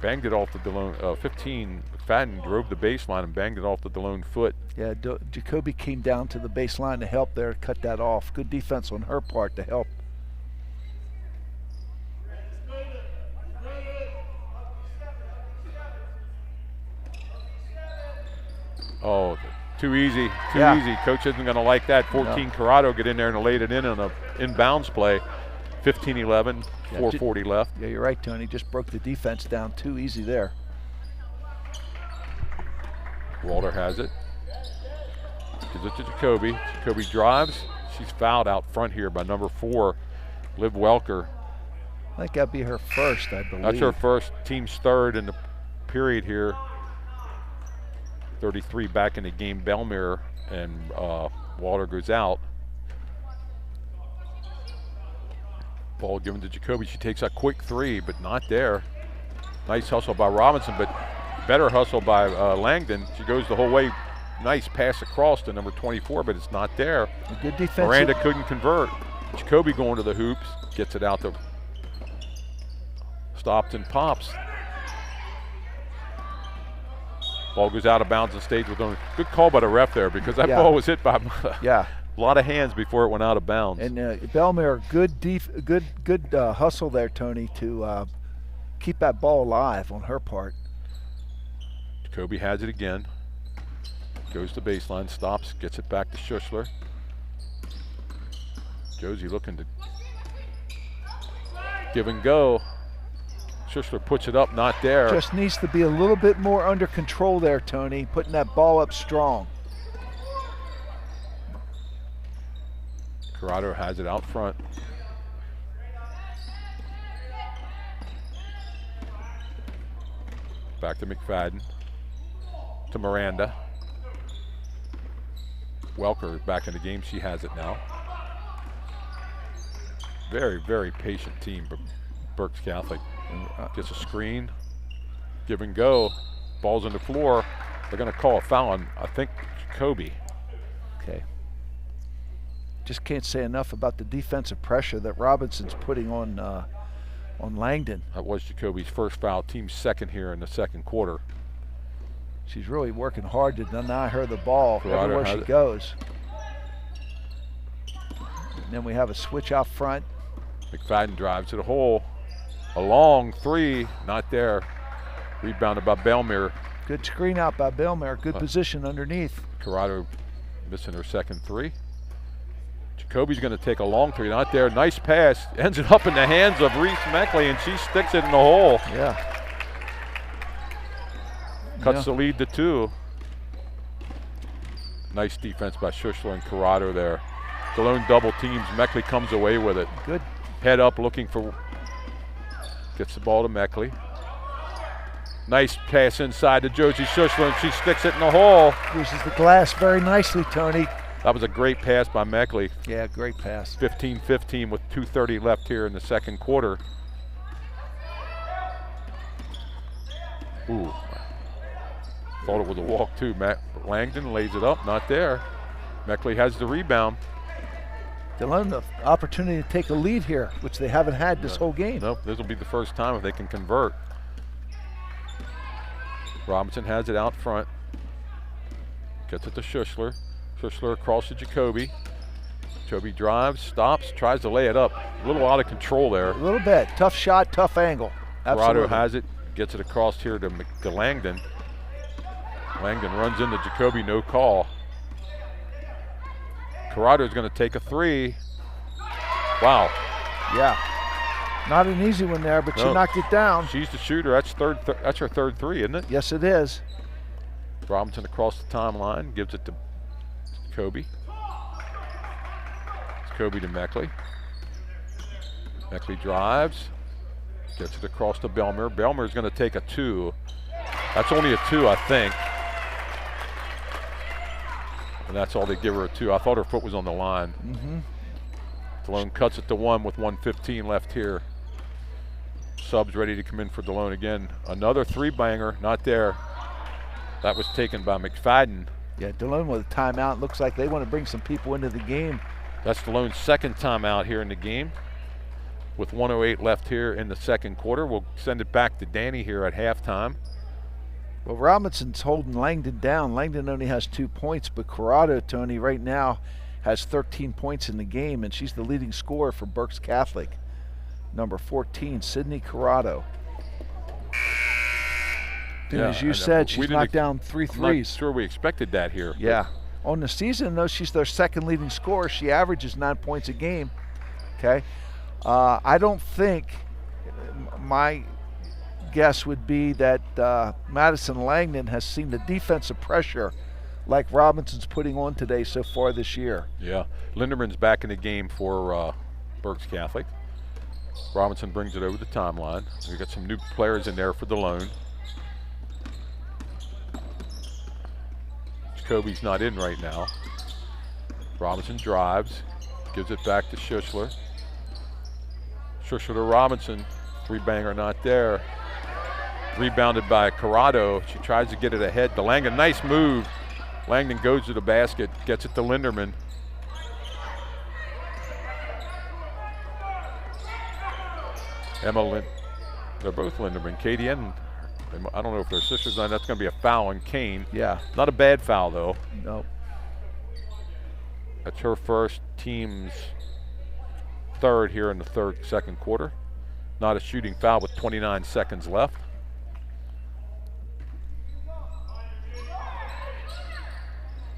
Banged it off the Delone, 15. McFadden drove the baseline and banged it off the Delone foot. Yeah, Jacoby came down to the baseline to help there, cut that off. Good defense on her part to help. Oh, too easy, easy. Coach isn't going to like that. 14 Corrado get in there and laid it in on a inbounds play. 15-11, 4:40 left. Yeah, you're right, Tony. Just broke the defense down too easy there. Walter has it. Gives it to Jacoby. Jacoby drives. She's fouled out front here by number 4, Liv Welker. I think that'd be her first, I believe. That's her first, team's third in the period here. 33 back in the game, Belmere, and Walter goes out. Ball given to Jacoby. She takes a quick 3, but not there. Nice hustle by Robinson, but better hustle by Langdon. She goes the whole way. Nice pass across to number 24, but it's not there. A good defense. Miranda couldn't convert. Jacoby going to the hoops, gets it out to stopped and pops. Ball goes out of bounds and stays with them. Good call by the ref there, because that Yeah. ball was hit by Yeah. a lot of hands before it went out of bounds. And Belmere, good hustle there, Tony, to keep that ball alive on her part. Jacoby has it again. Goes to baseline, stops, gets it back to Schussler. Josie looking to give and go. Schussler puts it up, not there. Just needs to be a little bit more under control there, Tony, putting that ball up strong. Corrado has it out front. Back to McFadden. To Miranda. Welker back in the game. She has it now. Very, very patient team, but Berks Catholic gets a screen. Give and go. Ball's on the floor. They're going to call a foul on, I think, Jacoby. Okay. Just can't say enough about the defensive pressure that Robinson's putting on Langdon. That was Jacoby's first foul, team's second here in the second quarter. She's really working hard to deny her the ball Corrado everywhere she goes. And then we have a switch out front. McFadden drives to the hole. A long three, not there. Rebounded by Belmere. Good screen out by Belmere. Good position underneath. Corrado missing her second three. Jacoby's going to take a long three, not there. Nice pass. Ends it up in the hands of Reese Meckley, and she sticks it in the hole. Yeah. Cuts the lead to 2. Nice defense by Schussler and Corrado there. Delone double teams. Meckley comes away with it. Good. Head up looking for, gets the ball to Meckley. Nice pass inside to Josie Schussler, and she sticks it in the hole. Uses the glass very nicely, Tony. That was a great pass by Meckley. Yeah, great pass. 15-15 with 2:30 left here in the second quarter. Ooh. Thought it was a walk too. Langdon lays it up, not there. Meckley has the rebound. Delone, the opportunity to take a lead here, which they haven't had this whole game. Nope, this will be the first time if they can convert. Robinson has it out front. Gets it to Schussler. Schussler across to Jacoby. Jacoby drives, stops, tries to lay it up. A little out of control there. A little bit. Tough shot, tough angle. Absolutely. Corrado has it, gets it across here to Langdon. Langdon runs into Jacoby, no call. Corrado's going to take a three. Wow. Yeah. Not an easy one there, but she knocked it down. She's the shooter. That's her third three, isn't it? Yes, it is. Robinson across the timeline, gives it to Jacoby. Jacoby to Meckley. Meckley drives, gets it across to Belmere. Belmere's going to take a 2. That's only a 2, I think. And that's all they give her, a 2. I thought her foot was on the line. Delone cuts it to 1 with 1:15 left here. Subs ready to come in for Delone again. Another 3-banger, not there. That was taken by McFadden. Yeah, Delone with a timeout. Looks like they want to bring some people into the game. That's Delone's second timeout here in the game. With 1:08 left here in the second quarter. We'll send it back to Danny here at halftime. Well, Robinson's holding Langdon down. Langdon only has 2 points, but Corrado, Tony, right now has 13 points in the game, and she's the leading scorer for Berks Catholic. Number 14, Sydney Corrado. As you said, she's knocked down 3 threes. I'm not sure we expected that here. Yeah. On the season, though, she's their second leading scorer. She averages 9 points a game. Okay. I don't think, my guess would be that Madison Langdon has seen the defensive pressure like Robinson's putting on today so far this year. Yeah. Linderman's back in the game for Berks Catholic. Robinson brings it over the timeline. We've got some new players in there for Delone. Jacoby's not in right now. Robinson drives, gives it back to Schussler. Schussler to Robinson, 3-banger not there. Rebounded by Corrado. She tries to get it ahead to Langdon. Nice move. Langdon goes to the basket, gets it to Linderman. They're both Linderman. Katie and I don't know if they're sisters. That's going to be a foul on Kane. Yeah. Not a bad foul, though. No. That's her first, team's third here in the second quarter. Not a shooting foul with 29 seconds left.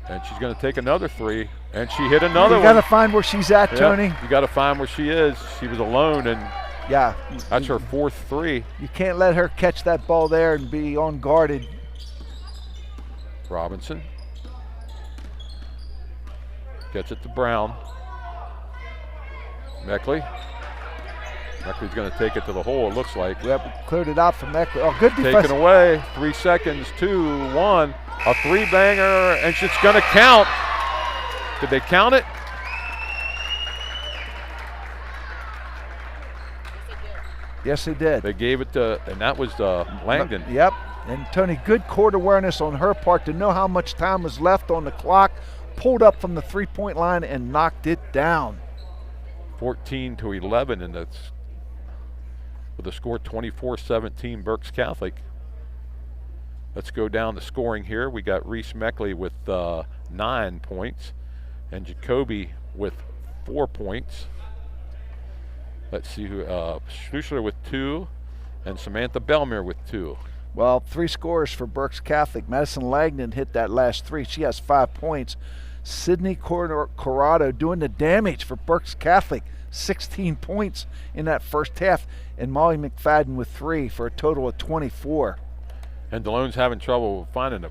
And she's going to take another three, and she hit another one. You got to find where she's at, Yep, Tony. you got to find where she is. She was alone, and yeah, that's her fourth three. You can't let her catch that ball there and be unguarded. Robinson gets it to Brown. Meckley. Meckley's going to take it to the hole, it looks like. Yep, cleared it out from Meckley. Oh, good defense. Taken away. 3 seconds, 2, 1. A three-banger, and it's going to count. Did they count it? Yes, they did. They gave it to, and that was Langdon. Yep. And Tony, good court awareness on her part to know how much time was left on the clock. Pulled up from the three-point line and knocked it down. 14-11, and that's with a score 24-17 Berks Catholic. Let's go down the scoring here. We got Reese Meckley with 9 points and Jacoby with 4 points. Let's see who, Schlussler with 2 and Samantha Belmere with 2. Well, 3 scores for Berks Catholic. Madison Langdon hit that last 3. She has 5 points. Sydney Corrado doing the damage for Berks Catholic. 16 points in that first half. And Molly McFadden with 3 for a total of 24. And Delone's having trouble finding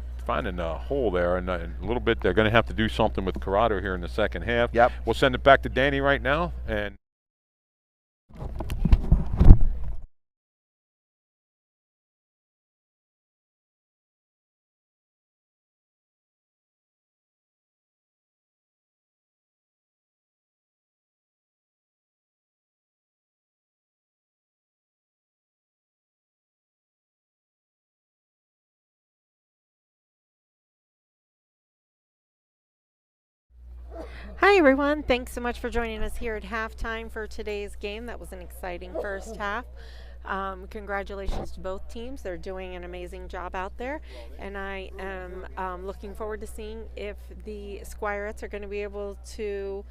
a hole there, and a little bit they're going to have to do something with Corrado here in the second half. Yep. We'll send it back to Danny right now. And Hi everyone, thanks so much for joining us here at halftime for today's game. That was an exciting first half. Congratulations to both teams. They're doing an amazing job out there, and I am looking forward to seeing if the Squirettes are going to be able to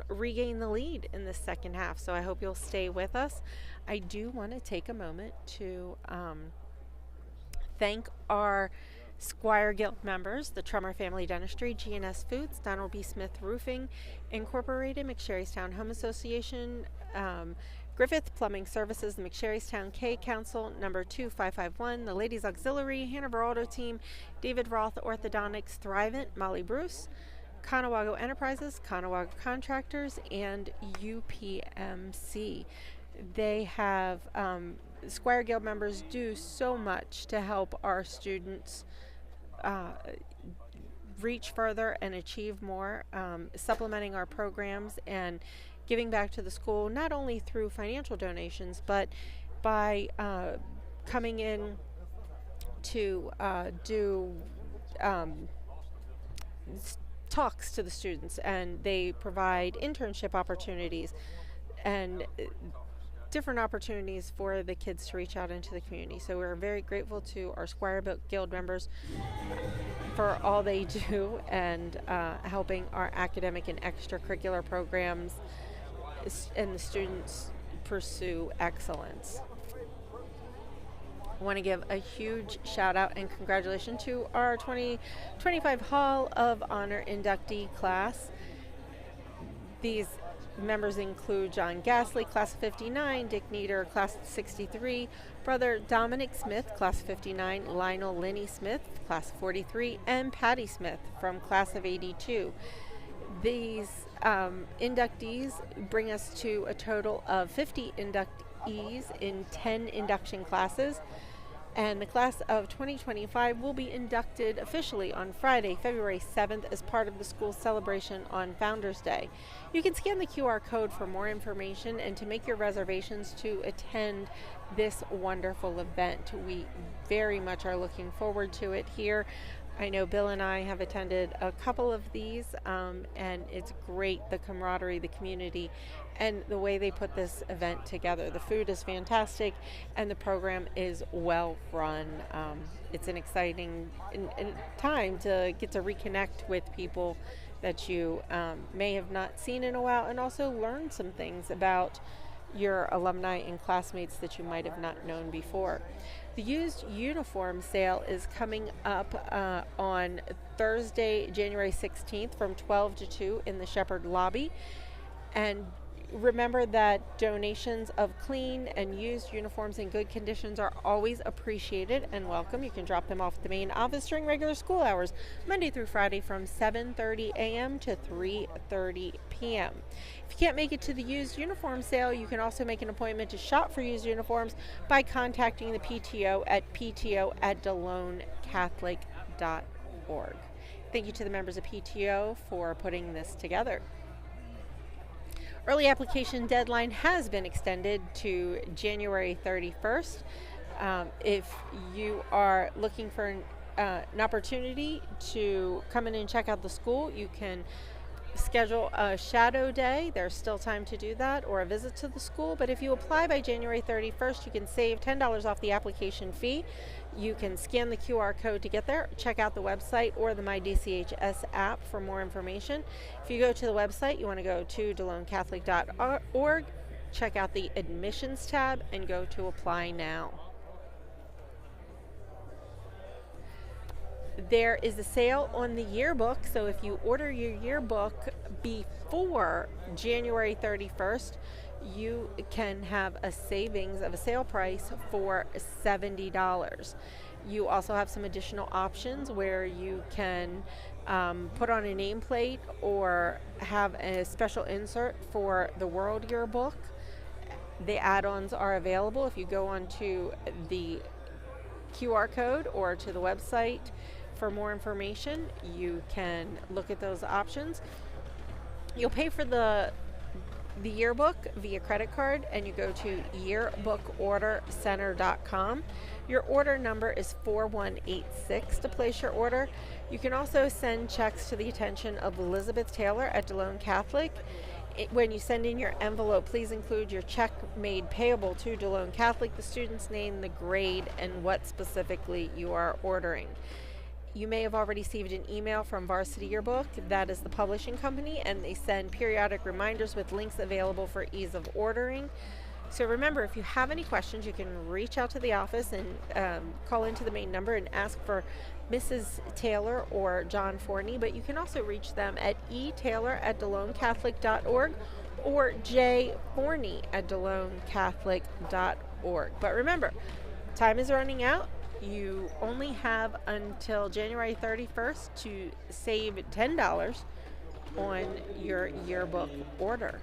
regain the lead in the second half. So I hope you'll stay with us. I do want to take a moment to thank our Squire Guild members, the Trummer Family Dentistry, G&S Foods, Donald B. Smith Roofing Incorporated, McSherrystown Home Association, Griffith Plumbing Services, the McSherrystown K Council, number 2551, the Ladies Auxiliary, Hanover Auto Team, David Roth Orthodontics, Thrivent, Molly Bruce, Conawago Enterprises, Conawago Contractors, and UPMC. They have Squire Guild members do so much to help our students reach further and achieve more, supplementing our programs and giving back to the school, not only through financial donations, but by coming in to do talks to the students, and they provide internship opportunities and different opportunities for the kids to reach out into the community. So we're very grateful to our Squire Guild members for all they do and helping our academic and extracurricular programs and the students pursue excellence. I want to give a huge shout out and congratulations to our 2025 Hall of Honor inductee class. These members include John Gasly, class of 59, Dick Nieder, class of 63, brother Dominic Smith, class of 59, Lionel Linney Smith, class of 43, and Patty Smith from class of 82. These inductees bring us to a total of 50 inductees in 10 induction classes. And the class of 2025 will be inducted officially on Friday, February 7th as part of the school's celebration on Founders Day. You can scan the QR code for more information and to make your reservations to attend this wonderful event. We very much are looking forward to it here. I know Bill and I have attended a couple of these, and it's great, the camaraderie, the community, and the way they put this event together. The food is fantastic, and the program is well run. It's an exciting time to get to reconnect with people that you may have not seen in a while, and also learn some things about your alumni and classmates that you might have not known before. The used uniform sale is coming up on Thursday, January 16th from 12 to 2 in the Sheppard lobby. And remember that donations of clean and used uniforms in good conditions are always appreciated and welcome. You can drop them off at the main office during regular school hours, Monday through Friday from 7:30 a.m. to 3:30 p.m. If you can't make it to the used uniform sale, you can also make an appointment to shop for used uniforms by contacting the PTO at pto@DeloneCatholic.org. Thank you to the members of PTO for putting this together. Early application deadline has been extended to January 31st. If you are looking for an opportunity to come in and check out the school, you can schedule a shadow day. There's still time to do that, or a visit to the school. But if you apply by January 31st, you can save $10 off the application fee. You can scan the QR code to get there. Check out the website or the MyDCHS app for more information. If you go to the website, you want to go to DeloneCatholic.org, check out the admissions tab, and go to apply now. There is a sale on the yearbook, so if you order your yearbook before January 31st, you can have a savings of a sale price for $70. You also have some additional options where you can put on a nameplate or have a special insert for the World Yearbook. The add-ons are available if you go onto the QR code or to the website. For more information, you can look at those options. You'll pay for the yearbook via credit card, and you go to yearbookordercenter.com. Your order number is 4186 to place your order. You can also send checks to the attention of Elizabeth Taylor at Delone Catholic. When you send in your envelope, please include your check made payable to Delone Catholic, the student's name, the grade, and what specifically you are ordering. You may have already received an email from Varsity Yearbook. That is the publishing company, and they send periodic reminders with links available for ease of ordering. So remember, if you have any questions, you can reach out to the office and call into the main number and ask for Mrs. Taylor or John Forney, but you can also reach them at etaylor@DeloneCatholic.org or jforney@DeloneCatholic.org. But remember, time is running out. You only have until January 31st to save $10 on your yearbook order.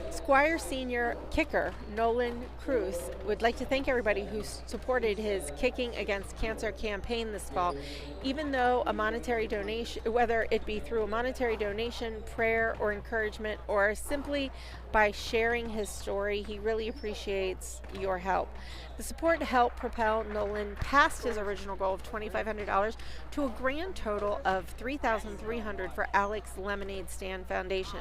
Squire Senior kicker Nolan Cruz would like to thank everybody who supported his Kicking Against Cancer campaign this fall. Even though a monetary donation, whether it be through a monetary donation, prayer, or encouragement, or simply by sharing his story, he really appreciates your help. The support helped propel Nolan past his original goal of $2,500 to a grand total of $3,300 for Alex Lemonade Stand Foundation.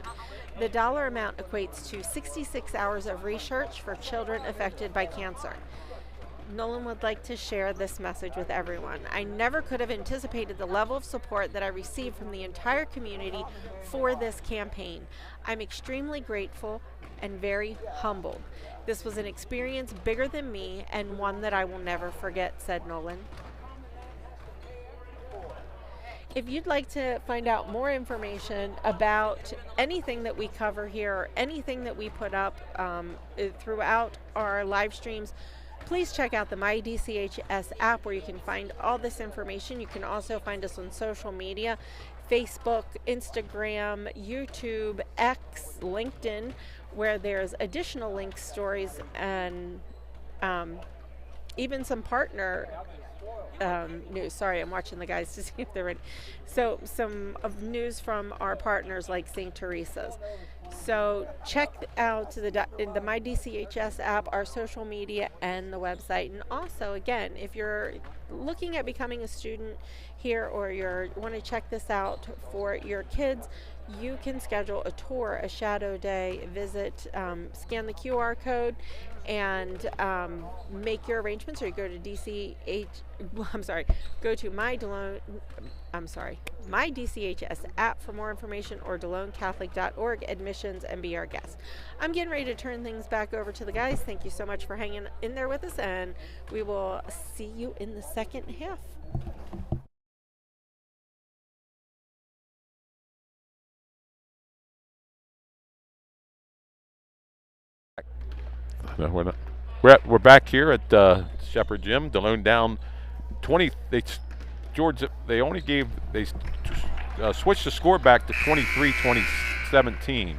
The dollar amount equates to 66 hours of research for children affected by cancer. Nolan would like to share this message with everyone. I never could have anticipated the level of support that I received from the entire community for this campaign. I'm extremely grateful and very humbled. This was an experience bigger than me and one that I will never forget, said Nolan. If you'd like to find out more information about anything that we cover here or anything that we put up throughout our live streams, please check out the MyDCHS app where you can find all this information. You can also find us on social media, Facebook, Instagram, YouTube, X, LinkedIn, where there's additional links, stories, and even some partner news. Sorry, I'm watching the guys to see if they're ready. So some of news from our partners like St. Teresa's. So check out the My DCHS app, our social media, and the website. And also, again, if you're looking at becoming a student here or you want to check this out for your kids, you can schedule a tour, a shadow day visit, scan the QR code, and make your arrangements, or you go to go to My DCHS app for more information, or DeloneCatholic.org admissions, and be our guest. I'm getting ready to turn things back over to the guys. Thank you so much for hanging in there with us, and we will see you in the second half. No, we're back here at Sheppard Gym. Delone down 20. They switched the score back to 23-2017.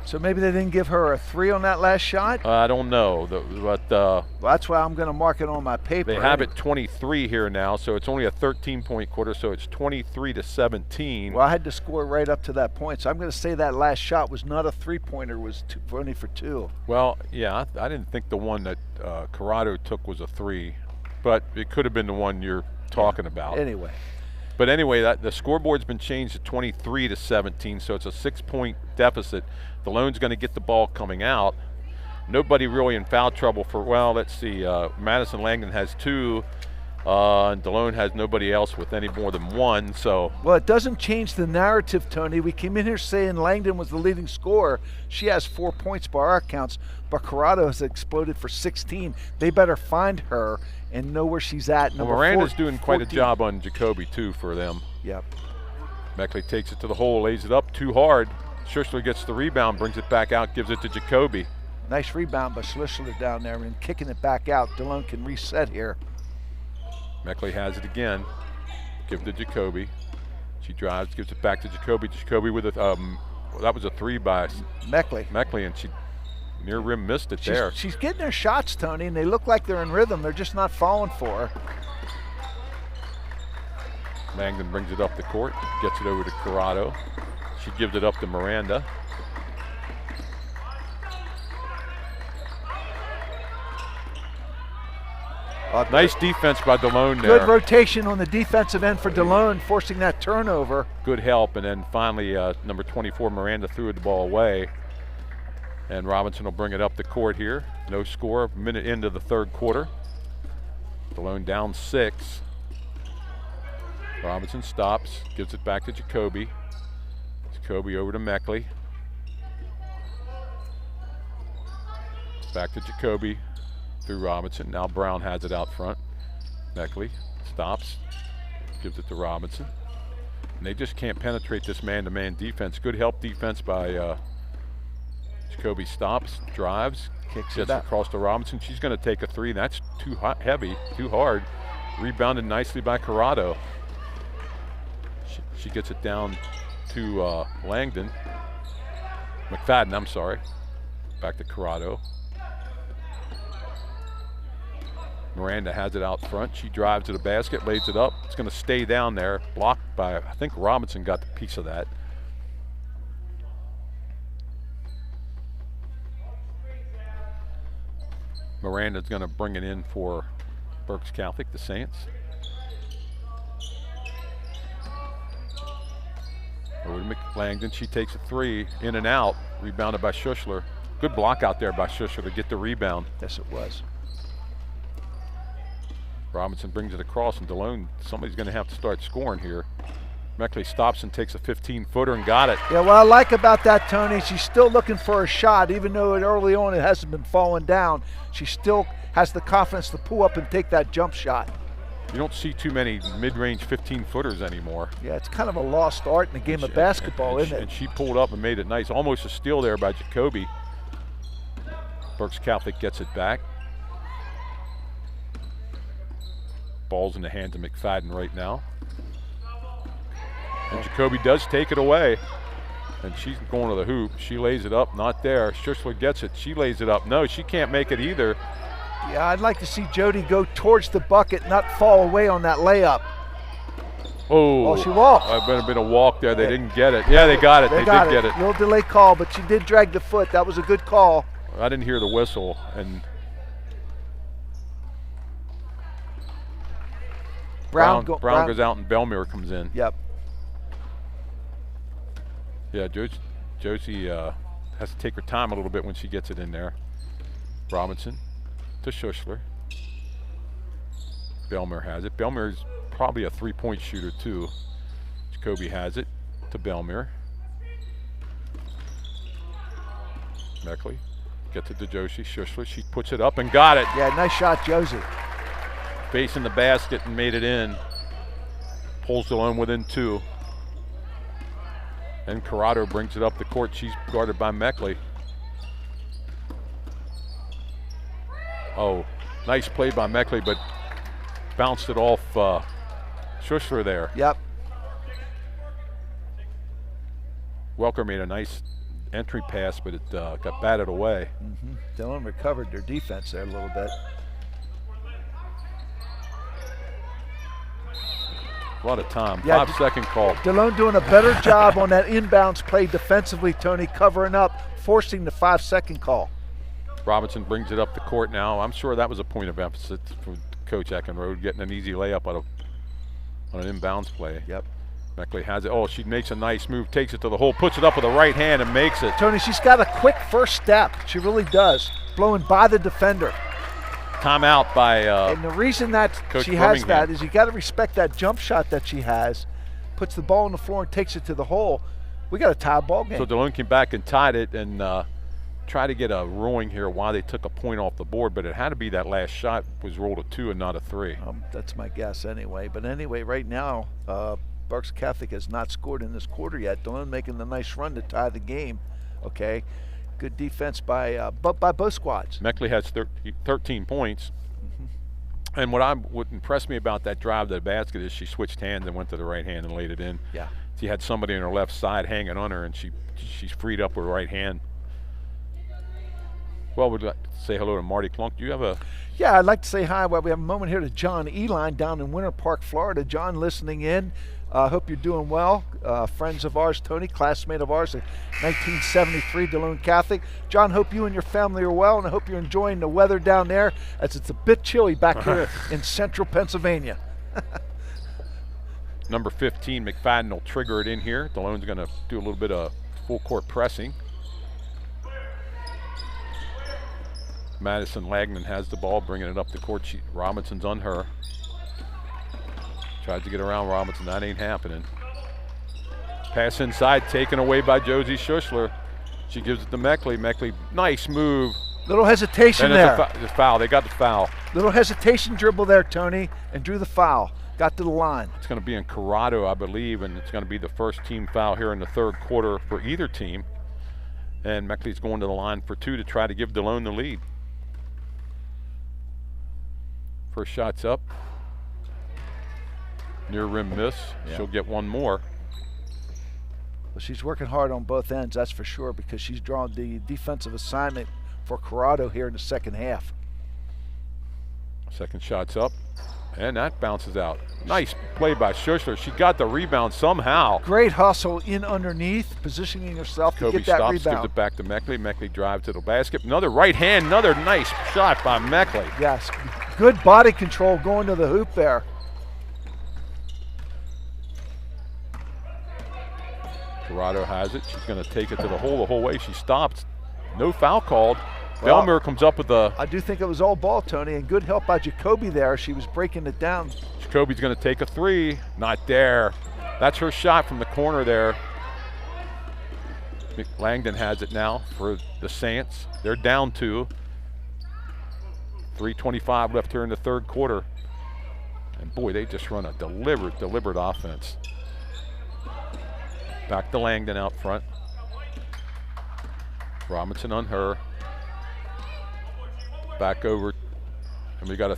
So maybe they didn't give her a 3 on that last shot? I don't know, but well, that's why I'm going to mark it on my paper. They have it 23 here now, so it's only a 13-point quarter, so it's 23-17. Well, I had to score right up to that point, so I'm going to say that last shot was not a 3-pointer, was only for 2. Well, yeah, I didn't think the one that Corrado took was a 3, but it could have been the one you're talking about. Anyway. But anyway, the scoreboard's been changed to 23-17, so it's a 6-point deficit. Delone's going to get the ball coming out. Nobody really in foul trouble for, well, let's see, Madison Langdon has 2, and Delone has nobody else with any more than 1, so. Well, it doesn't change the narrative, Tony. We came in here saying Langdon was the leading scorer. She has 4 points by our accounts, but Corrado has exploded for 16. They better find her and know where she's at. Well, Miranda's doing quite a job on Jacoby, too, for them. Yep. Meckley takes it to the hole, lays it up too hard. Schussler gets the rebound, brings it back out, gives it to Jacoby. Nice rebound by Schussler down there and kicking it back out. Delone can reset here. Meckley has it again. Give it to Jacoby. She drives, gives it back to Jacoby. Jacoby with a, that was a 3 by Meckley. Meckley, and she near rim missed it there. She's getting her shots, Tony, and they look like they're in rhythm. They're just not falling for her. Langdon brings it up the court, gets it over to Corrado. She gives it up to Miranda. Nice defense by Delone there. Good rotation on the defensive end for Delone, forcing that turnover. Good help, and then finally number 24, Miranda, threw the ball away. And Robinson will bring it up the court here. No score, a minute into the third quarter. Delone down 6. Robinson stops, gives it back to Jacoby. Jacoby over to Meckley. Back to Jacoby through Robinson. Now Brown has it out front. Meckley stops, gives it to Robinson. And they just can't penetrate this man-to-man defense. Good help defense by Jacoby. Stops, drives, kicks it across to Robinson. She's going to take a 3. That's too heavy, too hard. Rebounded nicely by Corrado. She gets it down to Langdon. McFadden, I'm sorry. Back to Corrado. Miranda has it out front. She drives to the basket, lays it up. It's going to stay down there. Blocked by, I think Robinson got the piece of that. Miranda's going to bring it in for Berks Catholic, the Saints. Over to Langdon. She takes a 3, in and out, rebounded by Schussler. Good block out there by Schussler to get the rebound. Yes, it was. Robinson brings it across, and Delone, somebody's going to have to start scoring here. Meckley stops and takes a 15-footer and got it. Yeah, what I like about that, Tony, she's still looking for a shot, even though early on it hasn't been falling down. She still has the confidence to pull up and take that jump shot. You don't see too many mid-range 15-footers anymore. Yeah, it's kind of a lost art in the game of basketball, isn't it? And she pulled up and made it nice. Almost a steal there by Jacoby. Berks Catholic gets it back. Ball's in the hands of McFadden right now. And Jacoby does take it away. And she's going to the hoop. She lays it up, not there. Schussler gets it. She lays it up. No, she can't make it either. Yeah, I'd like to see Jody go towards the bucket, not fall away on that layup. Oh, she walked. It would have been a walk there. They didn't get it. Yeah, they got it. They did get it. Little delay call, but she did drag the foot. That was a good call. I didn't hear the whistle. And Brown goes out and Belmere comes in. Yep. Yeah, Josie has to take her time a little bit when she gets it in there. Robinson to Schuschler. Belmere has it. Belmere's probably a three-point shooter too. Jacoby has it to Belmere. Meckley gets it to Josie. Schuschler, she puts it up and got it. Yeah, nice shot, Josie. Facing the basket and made it in. Pulls Delone within 2. And Corrado brings it up the court. She's guarded by Meckley. Oh, nice play by Meckley, but bounced it off Schuschler there. Yep. Welker made a nice entry pass, but it got batted away. Delone recovered their defense there a little bit. A lot of time. Yeah, 5-second call. Delone doing a better job on that inbounds play defensively, Tony, covering up, forcing the 5-second call. Robinson brings it up the court now. I'm sure that was a point of emphasis for Coach Eckenrode, getting an easy layup on an inbounds play. Yep. Meckley has it. Oh, she makes a nice move, takes it to the hole, puts it up with the right hand and makes it. Tony, she's got a quick first step. She really does. Blowing by the defender. Timeout by and the reason that Coach she has Birmingham. that is you got to respect that jump shot that she has. Puts the ball on the floor and takes it to the hole. We got a tie ball game. So Delone came back and tied it and tried to get a ruling here why they took a point off the board, but it had to be that last shot was rolled a 2 and not a 3. That's my guess anyway. But anyway, right now, Berks Catholic has not scored in this quarter yet. Delone making the nice run to tie the game. Okay. Good defense by both squads. Meckley has 13 points. And what impressed me about that drive to the basket is she switched hands and went to the right hand and laid it in. Yeah. She had somebody on her left side hanging on her, and she's freed up with her right hand. Well, we'd like to say hello to Marty Klunk. Do you have a... Yeah, I'd like to say hi. Well, we have a moment here to John Eline down in Winter Park, Florida. John, listening in. Hope you're doing well. Friends of ours, Tony, classmate of ours, 1973 Delone Catholic. John, hope you and your family are well, and I hope you're enjoying the weather down there, as it's a bit chilly back here in central Pennsylvania. Number 15, McFadden will trigger it in here. Delone's going to do a little bit of full court pressing. Madison Lagman has the ball, bringing it up the court. Robinson's on her. Tries to get around Robinson. That ain't happening. Pass inside, taken away by Josie Schuschler. She gives it to Meckley. Meckley, nice move. Little hesitation and there. The foul. They got the foul. Little hesitation dribble there, Tony, and drew the foul. Got to the line. It's going to be in Corrado, I believe, and it's going to be the first team foul here in the third quarter for either team. And Meckley's going to the line for 2 to try to give Delone the lead. First shot's up. Near rim miss. Yeah. She'll get one more. Well, she's working hard on both ends, that's for sure, because she's drawn the defensive assignment for Corrado here in the second half. Second shot's up, and that bounces out. Nice play by Schuschler. She got the rebound somehow. Great hustle in underneath, positioning herself to get that rebound. Gives it back to Meckley. Meckley drives to the basket. Another right hand, another nice shot by Meckley. Yes, good body control going to the hoop there. Corrado has it. She's going to take it to the whole way. She stops. No foul called. Well, Belmere comes up with the... I do think it was all ball, Tony, and good help by Jacoby there. She was breaking it down. Jacoby's going to take a 3. Not there. That's her shot from the corner there. Langdon has it now for the Saints. They're down 2. 3:25 left here in the third quarter. And boy, they just run a deliberate offense. Back to Langdon out front. Robinson on her. Back over. And we got a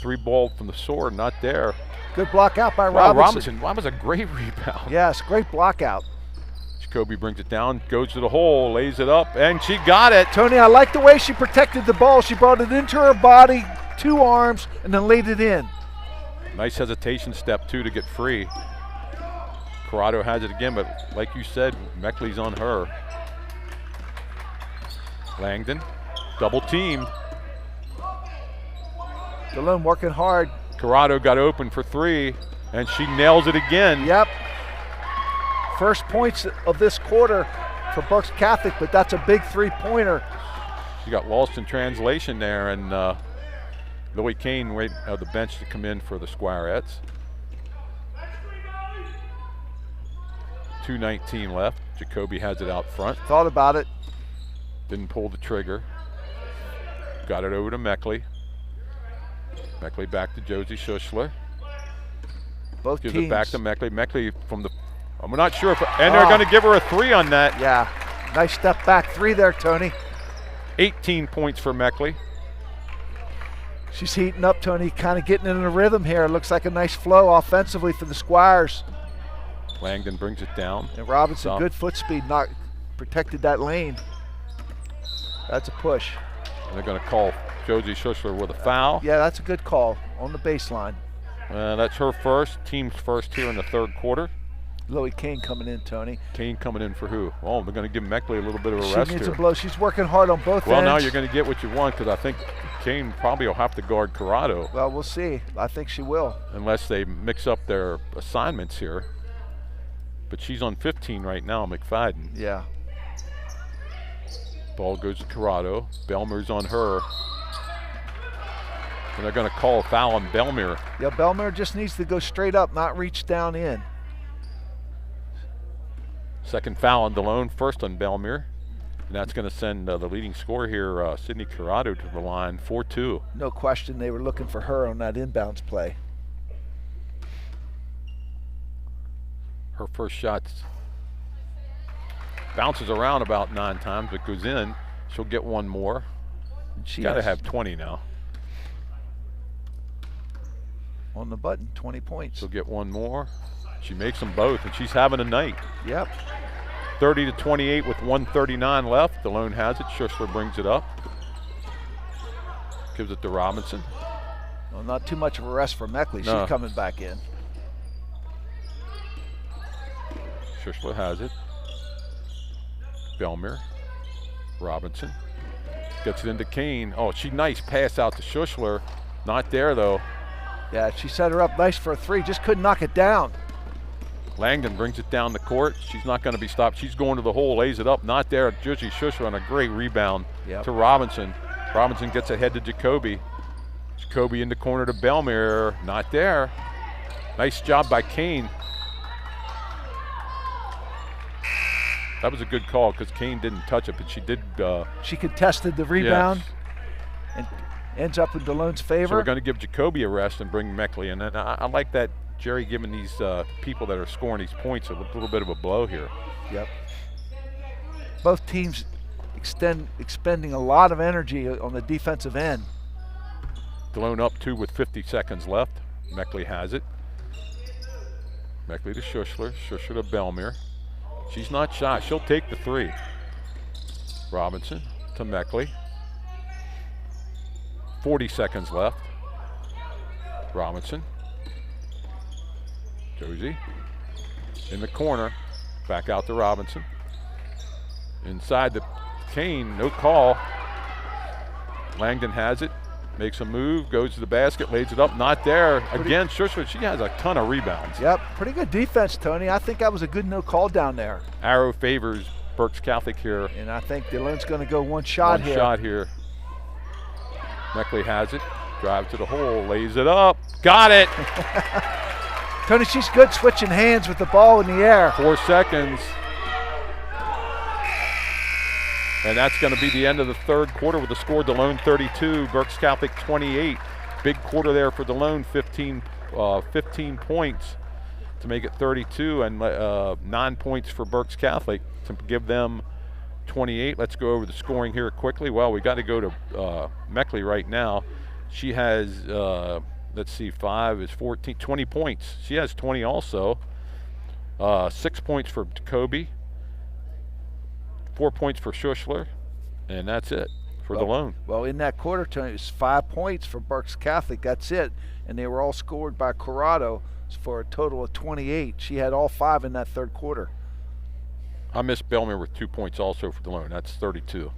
3-ball from the sword, not there. Good block out by Wow, Robinson. That was a great rebound. Yes, great block out. Jacoby brings it down, goes to the hole, lays it up, and she got it. Tony, I like the way she protected the ball. She brought it into her body, 2 arms, and then laid it in. Nice hesitation step, too, to get free. Corrado has it again, but like you said, Meckley's on her. Langdon, double teamed. Delone working hard. Corrado got open for 3, and she nails it again. Yep. First points of this quarter for Berks Catholic, but that's a big 3-pointer. She got lost in translation there, and Louis Kane waiting on the bench to come in for the Squirettes. 2:19 left. Jacoby has it out front. Thought about it. Didn't pull the trigger. Got it over to Meckley. Meckley back to Josie Schuschler. Both Gives teams. it back to Meckley. Meckley from the, I'm not sure if, and they're going to give her a 3 on that. Yeah, nice step back 3 there, Tony. 18 points for Meckley. She's heating up, Tony, kind of getting in a rhythm here. Looks like a nice flow offensively for the Squires. Langdon brings it down. And Robinson, good foot speed, protected that lane. That's a push. And they're going to call Josie Schuschler with a foul. Yeah, that's a good call on the baseline. That's her first, team's first here in the 3rd quarter. Louis Kane coming in, Tony. Kane coming in for who? Oh, they're going to give Meckley a little bit of a She rest needs here. a blow. She's working hard on both Well, ends. now you're going to get what you want, because I think Kane probably will have to guard Corrado. Well, we'll see. I think she will. Unless they mix up their assignments here. But she's on 15 right now, McFadden. Yeah. Ball goes to Corrado. Belmer's on her. And they're going to call a foul on Belmer. Yeah, Belmer just needs to go straight up, not reach down in. Second foul on Delone, first on Belmer. And that's going to send the leading scorer here, Sydney Corrado, to the line, 4-2. No question they were looking for her on that inbounds play. Her first shot bounces around about 9 times, but goes in. She'll get one more. She's got to have 20 now. On the button, 20 points. She'll get one more. She makes them both, and she's having a night. Yep. 30-28 with 1:39 left. Delone has it. Schuschler brings it up. Gives it to Robinson. Well, not too much of a rest for Meckley. No. She's coming back in. Schuschler has it. Belmer. Robinson. Gets it into Kane. Oh, nice pass out to Schuschler. Not there, though. Yeah, she set her up nice for a 3. Just couldn't knock it down. Langdon brings it down the court. She's not going to be stopped. She's going to the hole, lays it up. Not there. Josie Schuschler on a great rebound to Robinson. Robinson gets ahead to Jacoby. Jacoby in the corner to Belmer. Not there. Nice job by Kane. That was a good call because Kane didn't touch it, but she did. She contested the rebound and ends up in Delone's favor. So we're going to give Jacoby a rest and bring Meckley in. And I like that Jerry giving these people that are scoring these points a little bit of a blow here. Yep. Both teams expending a lot of energy on the defensive end. Delone up 2 with 50 seconds left. Meckley has it. Meckley to Schuschler. Schuschler to Belmer. She's not shy. She'll take the 3. Robinson to Meckley. 40 seconds left. Robinson. Josie in the corner. Back out to Robinson. Inside the Kane, no call. Langdon has it. Makes a move, goes to the basket, lays it up, not there. Again, Schuschler, she has a ton of rebounds. Yep, pretty good defense, Tony. I think that was a good no call down there. Arrow favors Berks Catholic here. And I think Delone's going to go one shot here. One shot here. Meckley has it, drive to the hole, lays it up, got it. Tony, she's good switching hands with the ball in the air. 4 seconds. And that's going to be the end of the 3rd quarter with the score Delone 32, Berks Catholic 28. Big quarter there for Delone, 15 points to make it 32, and 9 points for Berks Catholic to give them 28. Let's go over the scoring here quickly. Well, we got to go to Meckley right now. She has, let's see, 5 is 14, 20 points. She has 20 also. 6 points for Jacoby. 4 points for Schuschler, and that's it for Delone. Well, in that quarter, Tony, it was 5 points for Berks Catholic. That's it. And they were all scored by Corrado for a total of 28. She had all 5 in that third quarter. I missed Belmere with 2 points also for Delone. That's 32.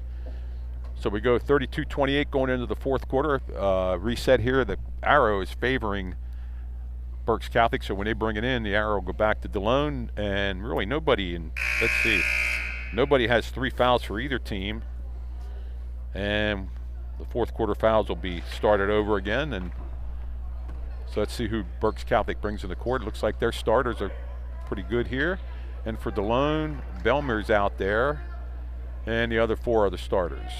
So we go 32-28 going into the fourth quarter. Reset here. The arrow is favoring Berks Catholic, so when they bring it in, the arrow will go back to Delone, and really nobody nobody has 3 fouls for either team, and the fourth quarter fouls will be started over again. And so let's see who Berks Catholic brings in the court. It looks like their starters are pretty good here, and for Delone, Belmer's out there, and the other 4 are the starters.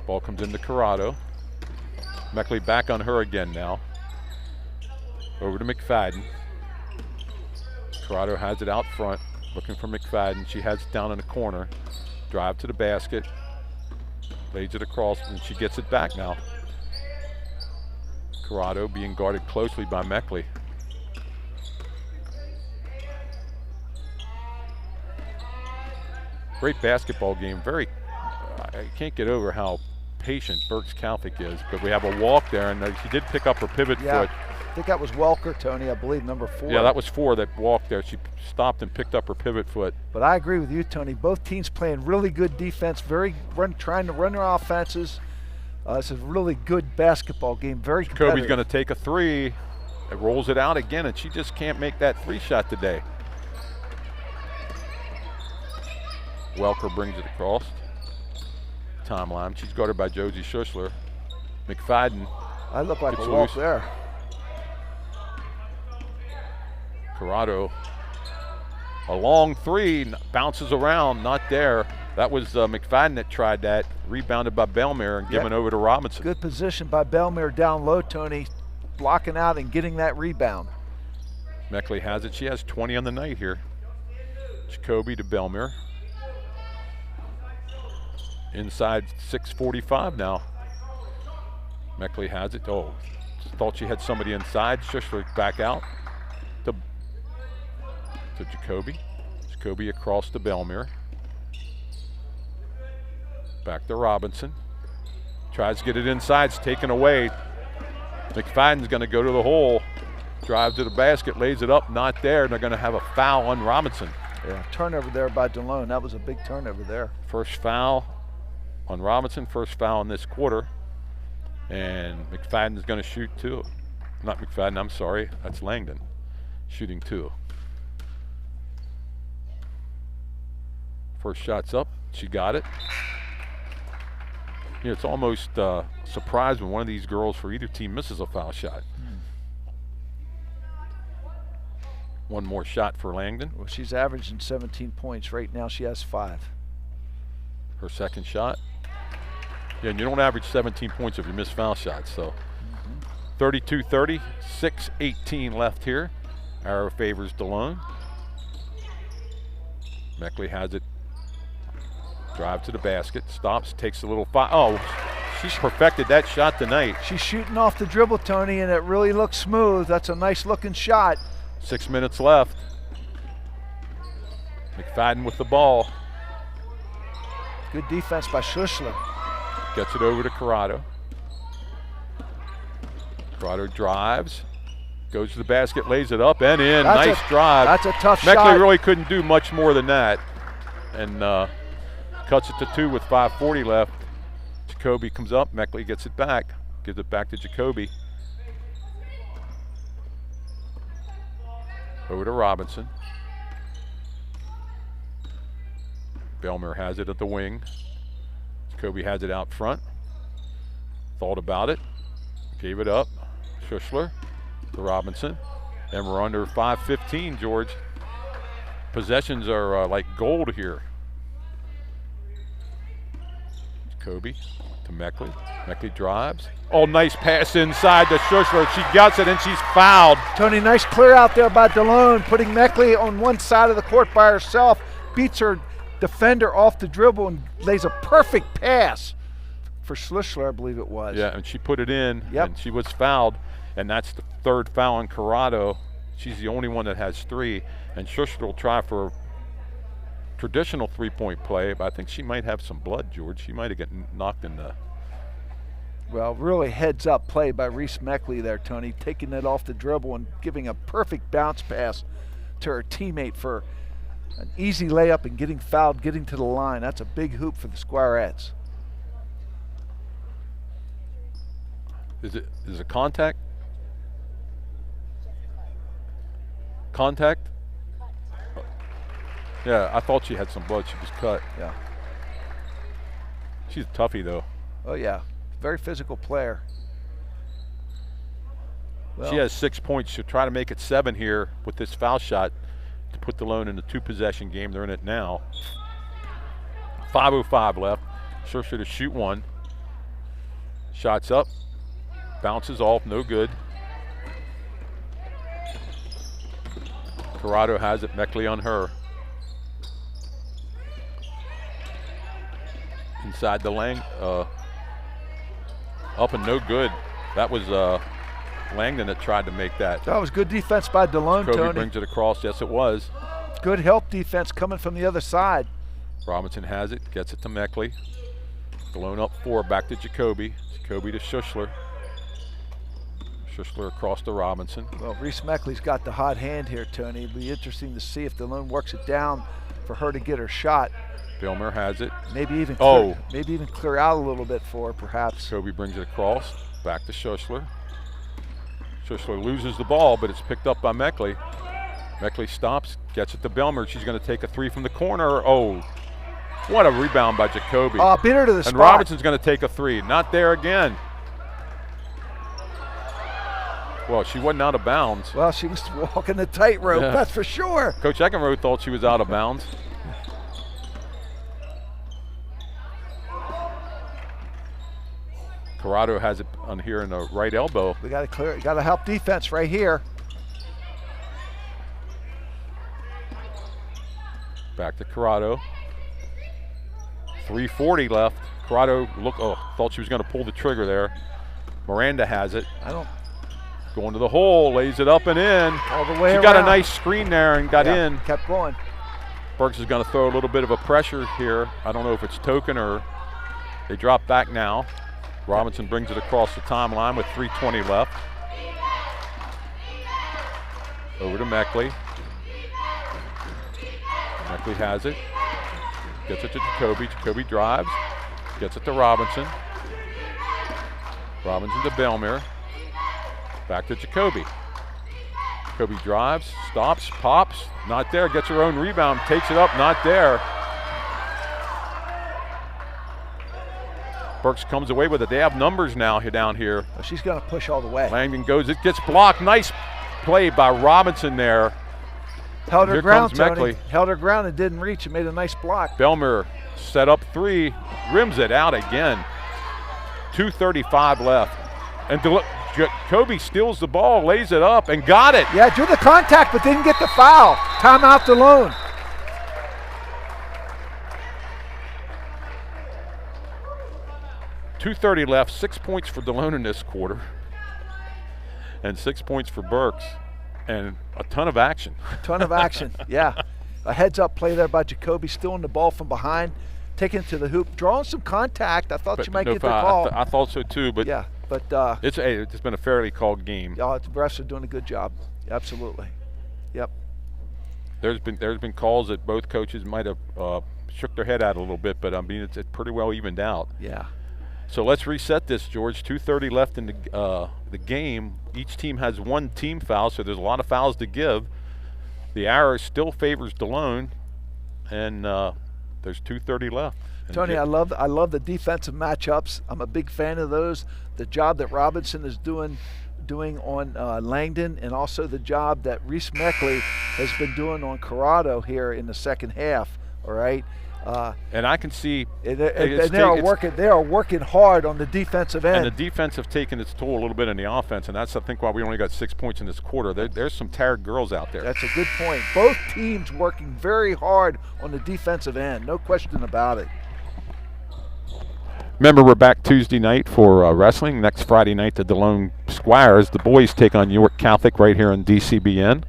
Ball comes into Corrado. Meckley back on her again now. Over to McFadden. Corrado has it out front, looking for McFadden. She has it down in the corner. Drive to the basket. Lays it across, and she gets it back now. Corrado being guarded closely by Meckley. Great basketball game. I can't get over how patient Berks Catholic is, but we have a walk there, and she did pick up her pivot foot. I think that was Welker, Tony, I believe, number 4. Yeah, that was 4 that walked there. She stopped and picked up her pivot foot. But I agree with you, Tony. Both teams playing really good defense, trying to run their offenses. It's a really good basketball game, very competitive. Kobe's going to take a 3. It rolls it out again, and she just can't make that 3 shot today. Welker brings it across. Timeline. She's guarded by Josie Schuschler. McFadden. I look like a walk there. Corrado. A long 3, bounces around, not there. That was McFadden that tried that. Rebounded by Belmere and given over to Robinson. Good position by Belmere down low, Tony. Blocking out and getting that rebound. Meckley has it. She has 20 on the night here. Jacoby to Belmere. Inside 6:45 now. Meckley has it. Oh, thought she had somebody inside. Schuschler back out to Jacoby. Jacoby across to Belmere. Back to Robinson. Tries to get it inside. It's taken away. McFadden's going to go to the hole. Drive to the basket. Lays it up. Not there. And they're going to have a foul on Robinson. Yeah, turnover there by Delone. That was a big turnover there. First foul on Robinson, first foul in this quarter. And McFadden's going to shoot 2. Not McFadden, I'm sorry. That's Langdon shooting 2. First shot's up. She got it. You know, it's almost a surprise when one of these girls for either team misses a foul shot. One more shot for Langdon. Well, she's averaging 17 points. Right now she has 5. Her second shot. Yeah, and you don't average 17 points if you miss foul shots. So 32-30, 6:18 left here. Arrow favors Delone. Meckley has it. Drive to the basket, stops, takes a little foul. Oh, she's perfected that shot tonight. She's shooting off the dribble, Tony, and it really looks smooth. That's a nice looking shot. 6 minutes left. McFadden with the ball. Good defense by Schuschler. Gets it over to Corrado. Corrado drives, goes to the basket, lays it up and in. Nice drive. That's a tough shot. Meckley really couldn't do much more than that. And cuts it to 2 with 5:40 left. Jacoby comes up, Meckley gets it back. Gives it back to Jacoby. Over to Robinson. Belmere has it at the wing. Jacoby has it out front. Thought about it. Gave it up. Schuschler to Robinson. And we're under 5:15, George. Possessions are like gold here. Jacoby to Meckley. Meckley drives. Oh, nice pass inside to Schuschler. She gets it and she's fouled. Tony, nice clear out there by Delone, putting Meckley on one side of the court by herself. Beats her defender off the dribble and lays a perfect pass for Schuschler, I believe it was. Yeah, and she put it in, Yep. and she was fouled, and that's the third foul on Corrado. She's the only one that has 3, and Schuster will try for traditional three-point play, but I think she might have some blood, George. She might have gotten knocked in the... Well, really heads-up play by Reese Meckley there, Tony, taking it off the dribble and giving a perfect bounce pass to her teammate for an easy layup and getting fouled, getting to the line. That's a big hoop for the Squirettes. Is it contact? Contact? Yeah, I thought she had some blood. She was cut. Yeah. She's a toughie, though. Oh, yeah. Very physical player. Well, she has 6 points. She'll try to make it 7 here with this foul shot to put Delone in a 2-possession game. They're in it now. 5:05 left. Schuster to shoot 1. Shots up. Bounces off. No good. Corrado has it. Meckley on her. Inside the lane. Up and no good. That was Langdon that tried to make that. That was good defense by Delone, Kobe Tony. brings it across. Yes, it was. Good help defense coming from the other side. Robinson has it. Gets it to Meckley. Delone up 4. Back to Jacoby. Jacoby to Schuster. Schuster across to Robinson. Well, Reese Meckley's got the hot hand here, Tony. It'll be interesting to see if Delone works it down for her to get her shot. Bilmer has it. Maybe even clear out a little bit for her, perhaps. Kobe brings it across. Back to Schuster. Schuster loses the ball, but it's picked up by Meckley. Meckley stops, gets it to Bilmer. She's going to take a 3 from the corner. Oh, what a rebound by Jacoby. Oh, beat her to the spot. And Robinson's going to take a 3. Not there again. Well, she wasn't out of bounds. Well, she was walking the tightrope, that's for sure. Coach Eckenroth thought she was out of bounds. Corrado has it on here in the right elbow. We got to clear it. Got to help defense right here. Back to Corrado. 3:40 left. Corrado thought she was going to pull the trigger there. Miranda has it. Going to the hole, lays it up and in. All the way around. She got a nice screen there and got in. Kept going. Berks is going to throw a little bit of a pressure here. I don't know if it's token or they drop back now. Robinson brings it across the timeline with 3:20 left. Over to Meckley. Meckley has it. Gets it to Jacoby. Jacoby drives. Gets it to Robinson. Robinson to Belmere. Back to Jacoby. Jacoby drives, stops, pops. Not there. Gets her own rebound. Takes it up. Not there. Berks comes away with it. They have numbers now down here. Oh, she's going to push all the way. Langdon goes. It gets blocked. Nice play by Robinson there. Held her Here ground, comes Tony. Meckley. Held her ground and didn't reach and made a nice block. Belmer set up 3, rims it out again. 2:35 left. And Jacoby steals the ball, lays it up, and got it. Yeah, drew the contact, but didn't get the foul. Timeout Delone. .230 left, 6 points for Delone in this quarter. And 6 points for Berks. And a ton of action. Ton of action, yeah. A heads-up play there by Jacoby, stealing the ball from behind, taking it to the hoop, drawing some contact. I thought she might get the call. I thought so too, but yeah, but it's been a fairly called game. Yeah, the refs are doing a good job. Absolutely. Yep. There's been calls that both coaches might have shook their head at a little bit, but I mean it's pretty well evened out. Yeah. So let's reset this, George. 2:30 left in the game. Each team has 1 team foul, so there's a lot of fouls to give. The arrow still favors Delone, and there's 2:30 left. And Tony, I love the defensive matchups. I'm a big fan of those. The job that Robinson is doing on Langdon, and also the job that Reese Meckley has been doing on Corrado here in the second half. All right. And I can see they are working hard on the defensive end. And the defense have taken its toll a little bit in the offense, and that's I think why we only got 6 points in this quarter. There's some tired girls out there. That's a good point. Both teams working very hard on the defensive end, no question about it. Remember, we're back Tuesday night for wrestling. Next Friday night, the Delone Squires. The boys take on York Catholic right here on DCBN.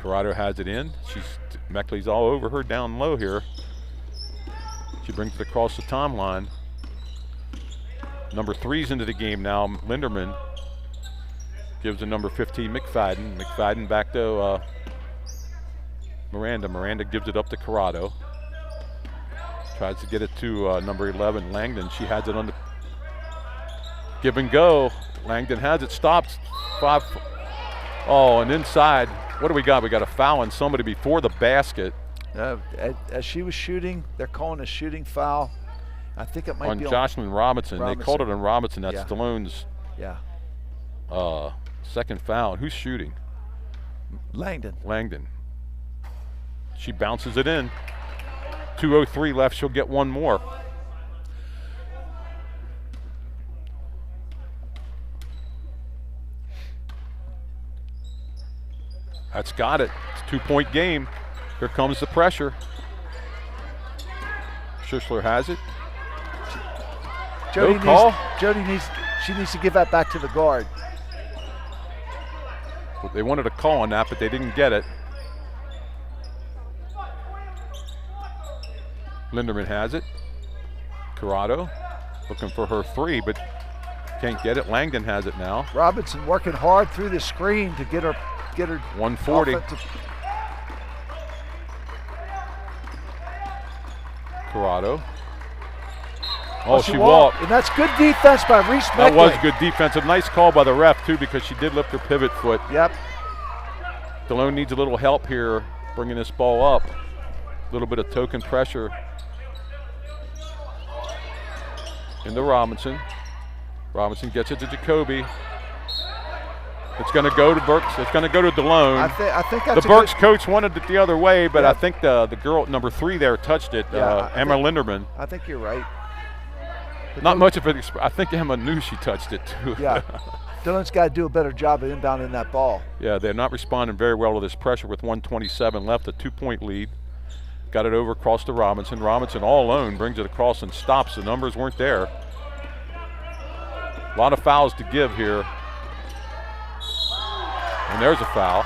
Corrado has it in. Meckley's all over her down low here. She brings it across the timeline. Number 3's into the game now. Linderman gives the number 15 McFadden. McFadden back to Miranda. Miranda gives it up to Corrado. Tries to get it to number 11, Langdon. She has it on the give and go. Langdon has it, stops. 5. Oh, and inside. What do we got? We got a foul on somebody before the basket. As she was shooting, they're calling a shooting foul. I think it might be on Jocelyn Robinson. They called it on Robinson. That's Delone's second foul. Who's shooting? Langdon. She bounces it in. 2:03 left. She'll get one more. That's got it. It's a 2-point game. Here comes the pressure. Schussler has it. Jody no call. She needs to give that back to the guard. They wanted a call on that, but they didn't get it. Linderman has it. Corrado looking for her 3, but can't get it. Langdon has it now. Robinson working hard through the screen to get her 140. Corrado. Oh, she walked. And that's good defense by Reese Meckley. That was good defense. A nice call by the ref, too, because she did lift her pivot foot. Yep. Delone needs a little help here bringing this ball up. A little bit of token pressure into Robinson. Robinson gets it to Jacoby. It's going to go to Berks. It's going to go to Delone. I think that's the Berks coach wanted it the other way, but I think the girl number 3 there touched it. Emma Linderman. I think you're right. But Not much of it. I think Emma knew she touched it too. Yeah. Dylan's got to do a better job of inbounding that ball. Yeah, they're not responding very well to this pressure with 1:27 left, a 2-point lead. Got it over across to Robinson. Robinson all alone brings it across and stops. The numbers weren't there. A lot of fouls to give here. And there's a foul.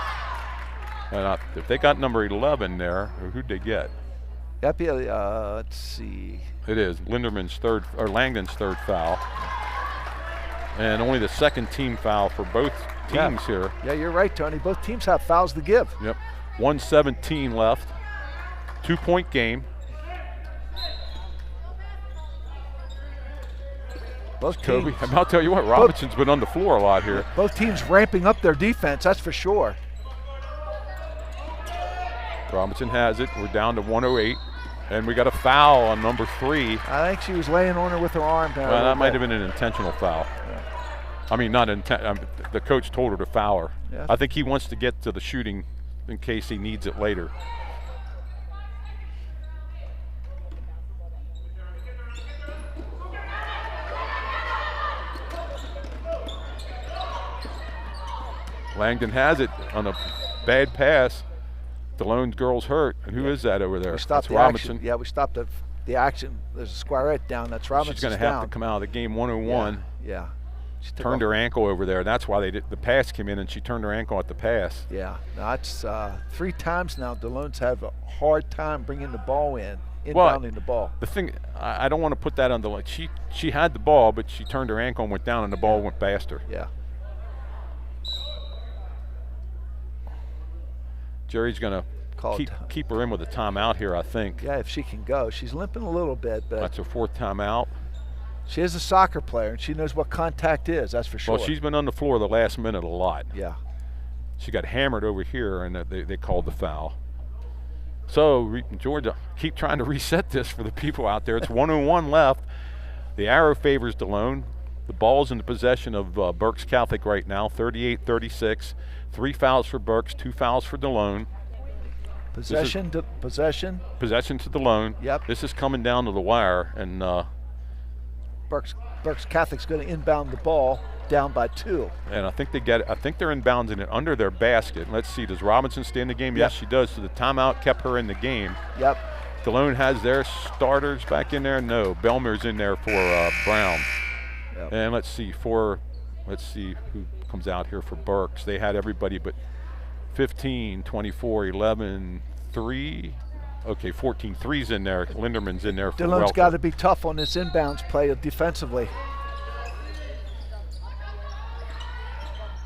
And if they got number 11 there, who'd they get? Let's see. It is Langdon's third foul. And only the second team foul for both teams here. Yeah, you're right, Tony. Both teams have fouls to give. Yep. 1:17 left. 2-point game. Both Kobe, teams. I'll tell you what, Robinson's been on the floor a lot here. Both teams ramping up their defense, that's for sure. Robinson has it. We're down to 1:08. And we got a foul on number 3. I think she was laying on her with her arm down. Well, that might have been an intentional foul. Yeah. I mean, not intent. The coach told her to foul her. Yeah. I think he wants to get to the shooting in case he needs it later. Langdon has it on a bad pass. Delone girl's hurt. And who is that over there? We stopped That's the Robinson. action. Yeah, we stopped the action. There's a squarette down. That's Robinson's She's going to have to come out of the game 101. Yeah. She turned her ankle over there. That's why the pass came in, and she turned her ankle at the pass. Yeah. Now, that's 3 times now Delone's had a hard time bringing the ball inbounding the ball. The thing, I don't want to put that on Delone. She had the ball, but she turned her ankle and went down, and the ball went past her. Yeah. Jerry's going to keep her in with a timeout here, I think. Yeah, if she can go. She's limping a little bit, but that's her 4th timeout. She is a soccer player, and she knows what contact is, that's for sure. Well, she's been on the floor the last minute a lot. Yeah. She got hammered over here, and they called the foul. So, Georgia, keep trying to reset this for the people out there. It's 1:01 left. The arrow favors Delone. The ball's in the possession of Berks Catholic right now, 38-36. 3 fouls for Berks, 2 fouls for Delone. Possession to Delone. Yep. This is coming down to the wire, and Berks Catholic's going to inbound the ball down by 2. And I think they get it. I think they're inbounding it under their basket. Let's see. Does Robinson stay in the game? Yep. Yes, she does. So the timeout kept her in the game. Yep. Delone has their starters back in there. No, Belmer's in there for Brown. Yep. And let's see who comes out here for Berks. They had everybody but 15, 24, 11, 3. Okay, 14. 3's in there. Linderman's in there for Delone's Welker. got to be tough on this inbounds play defensively.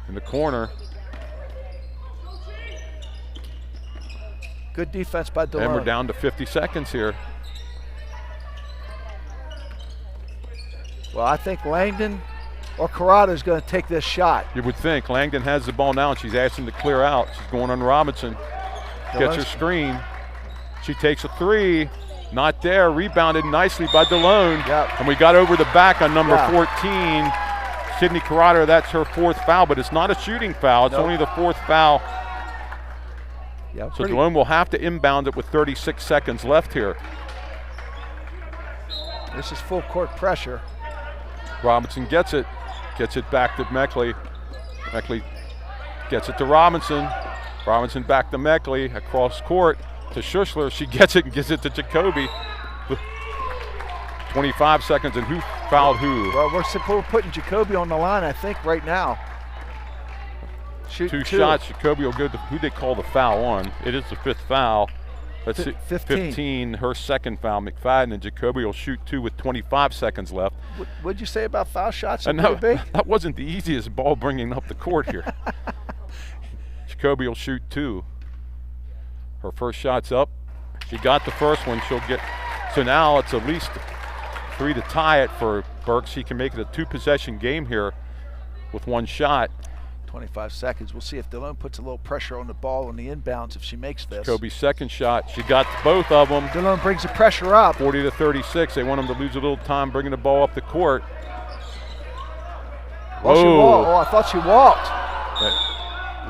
In the corner. Good defense by Delone. And we're down to 50 seconds here. Well, I think Langdon or Corrado is going to take this shot. You would think. Langdon has the ball now, and she's asking to clear out. She's going on Robinson. Gets her screen. She takes a 3. Not there. Rebounded nicely by Delone. Yep. And we got over the back on number 14. Sydney Corrado, that's her 4th foul, but it's not a shooting foul. It's only the 4th foul. Yeah, so Delone will have to inbound it with 36 seconds left here. This is full court pressure. Robinson gets it back to Meckley. Meckley gets it to Robinson. Robinson back to Meckley, across court to Schussler. She gets it and gives it to Jacoby. 25 seconds, and who fouled who? Well, we're putting Jacoby on the line, I think, right now. Two shots. Jacoby will go to who they call the foul on. It is the 5th foul. That's 15. Her 2nd foul. McFadden and Jacoby will shoot 2 with 25 seconds left. What'd you say about foul shots? And that wasn't the easiest ball bringing up the court here. Jacoby will shoot 2. Her first shot's up. She got the first one. She'll get. So now it's at least 3 to tie it for Berks. She can make it a 2-possession game here with 1 shot. 25 seconds. We'll see if Delone puts a little pressure on the ball on the inbounds if she makes this. Jacoby's 2nd shot. She got both of them. Delone brings the pressure up. 40 to 36. They want them to lose a little time bringing the ball up the court. Well, she walked. Oh, I thought she walked.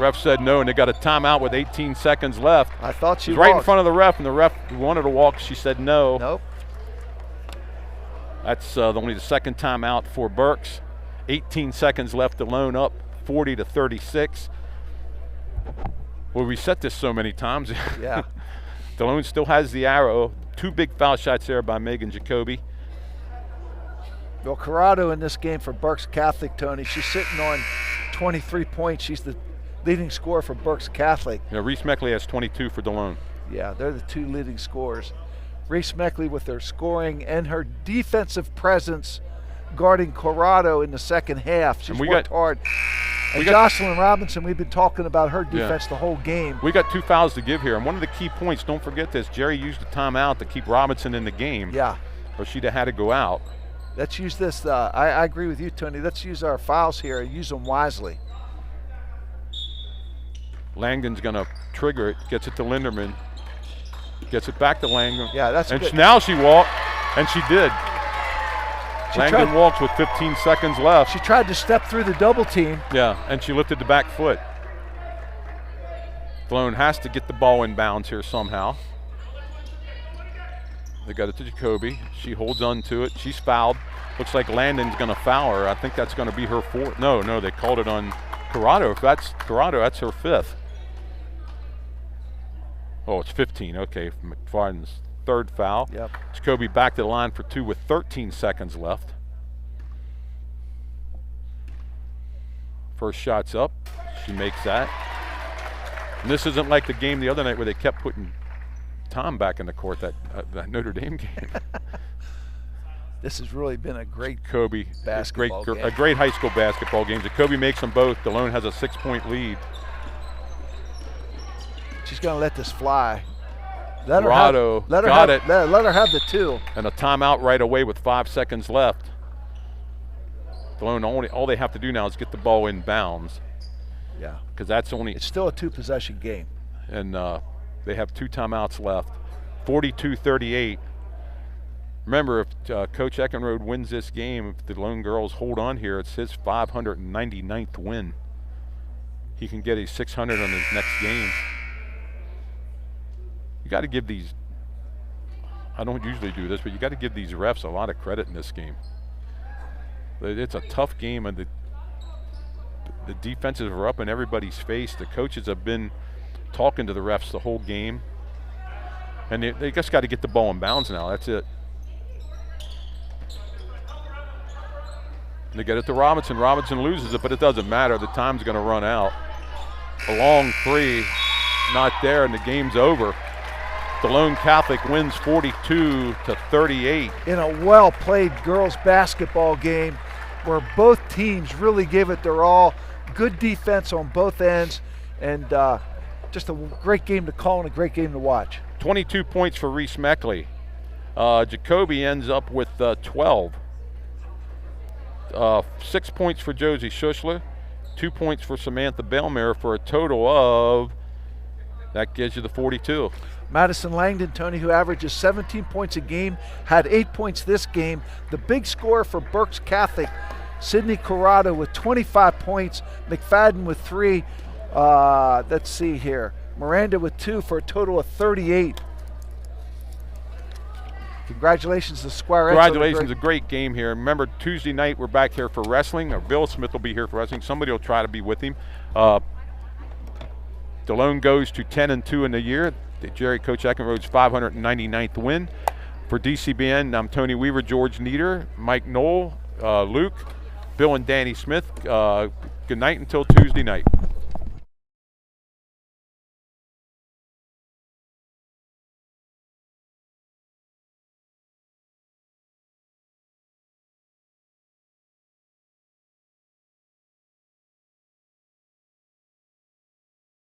Ref said no, and they got a timeout with 18 seconds left. I thought she was walked. right in front of the ref, and the ref wanted to walk. She said no. Nope. That's only the 2nd timeout for Berks. 18 seconds left. Delone up 40 to 36. Well, we set this so many times. Yeah. Delone still has the arrow. 2 big foul shots there by Megan Jacoby. Well, Corrado in this game for Berks Catholic, Tony, she's sitting on 23 points. She's the leading scorer for Berks Catholic. Yeah, Reese Meckley has 22 for Delone. Yeah, they're the 2 leading scorers. Reese Meckley with her scoring and her defensive presence guarding Corrado in the 2nd half. She's worked hard. And Jocelyn Robinson, we've been talking about her defense the whole game. We got 2 fouls to give here, and one of the key points, don't forget this, Jerry used a timeout to keep Robinson in the game. Yeah. Or she'd have had to go out. Let's use this. I agree with you, Tony. Let's use our fouls here and use them wisely. Langdon's going to trigger it, gets it to Linderman, gets it back to Langdon. Yeah, that's and good. Now she walked, and she did. Langdon walks with 15 seconds left. She tried to step through the double team. Yeah, and she lifted the back foot. Delone has to get the ball in bounds here somehow. They got it to Jacoby. She holds on to it. She's fouled. Looks like Landon's going to foul her. I think that's going to be her 4th. No, they called it on Corrado. If that's Corrado, that's her 5th. Oh, it's 15. Okay, McFarden's 3rd foul. Yep. Jacoby back to the line for 2 with 13 seconds left. First shot's up. She makes that. And this isn't like the game the other night where they kept putting Tom back in the court, that Notre Dame game. This has really been a great basketball game. A great high school basketball game. Jacoby makes them both. Delone has a 6-point lead. She's going to let this fly. Let her have the 2. And a timeout right away with 5 seconds left. Delone, all they have to do now is get the ball in bounds. Yeah. Because that's only. It's still a 2-possession game. And they have 2 timeouts left. 42-38. Remember, if Coach Eckenrode wins this game, if the Delone girls hold on here, it's his 599th win. He can get a 600 on his next game. You got to give these, I don't usually do this, but you got to give these refs a lot of credit in this game. It's a tough game, and the defenses are up in everybody's face. The coaches have been talking to the refs the whole game. And they just got to get the ball in bounds now. That's it. They get it to Robinson. Robinson loses it, but it doesn't matter. The time's going to run out. A long three, not there, and the game's over. Delone Catholic wins 42-38. In a well-played girls basketball game where both teams really gave it their all. Good defense on both ends, and just a great game to call and a great game to watch. 22 points for Reese Meckley. Jacoby ends up with 12. 6 points for Josie Schuschler, 2 points for Samantha Belmere for a total of, that gives you the 42. Madison Langdon, Tony, who averages 17 points a game, had 8 points this game. The big scorer for Berks Catholic, Sydney Corrado with 25 points, McFadden with 3. Let's see here. Miranda with 2 for a total of 38. Congratulations to Squire. Congratulations, a great game here. Remember, Tuesday night we're back here for wrestling. Or Bill Smith will be here for wrestling. Somebody will try to be with him. Delone goes to 10-2 in the year. Jerry Coach Eckenrode's 599th win. For DCBN, I'm Tony Weaver, George Nieder, Mike Knoll, Luke, Bill and Danny Smith. Good night until Tuesday night.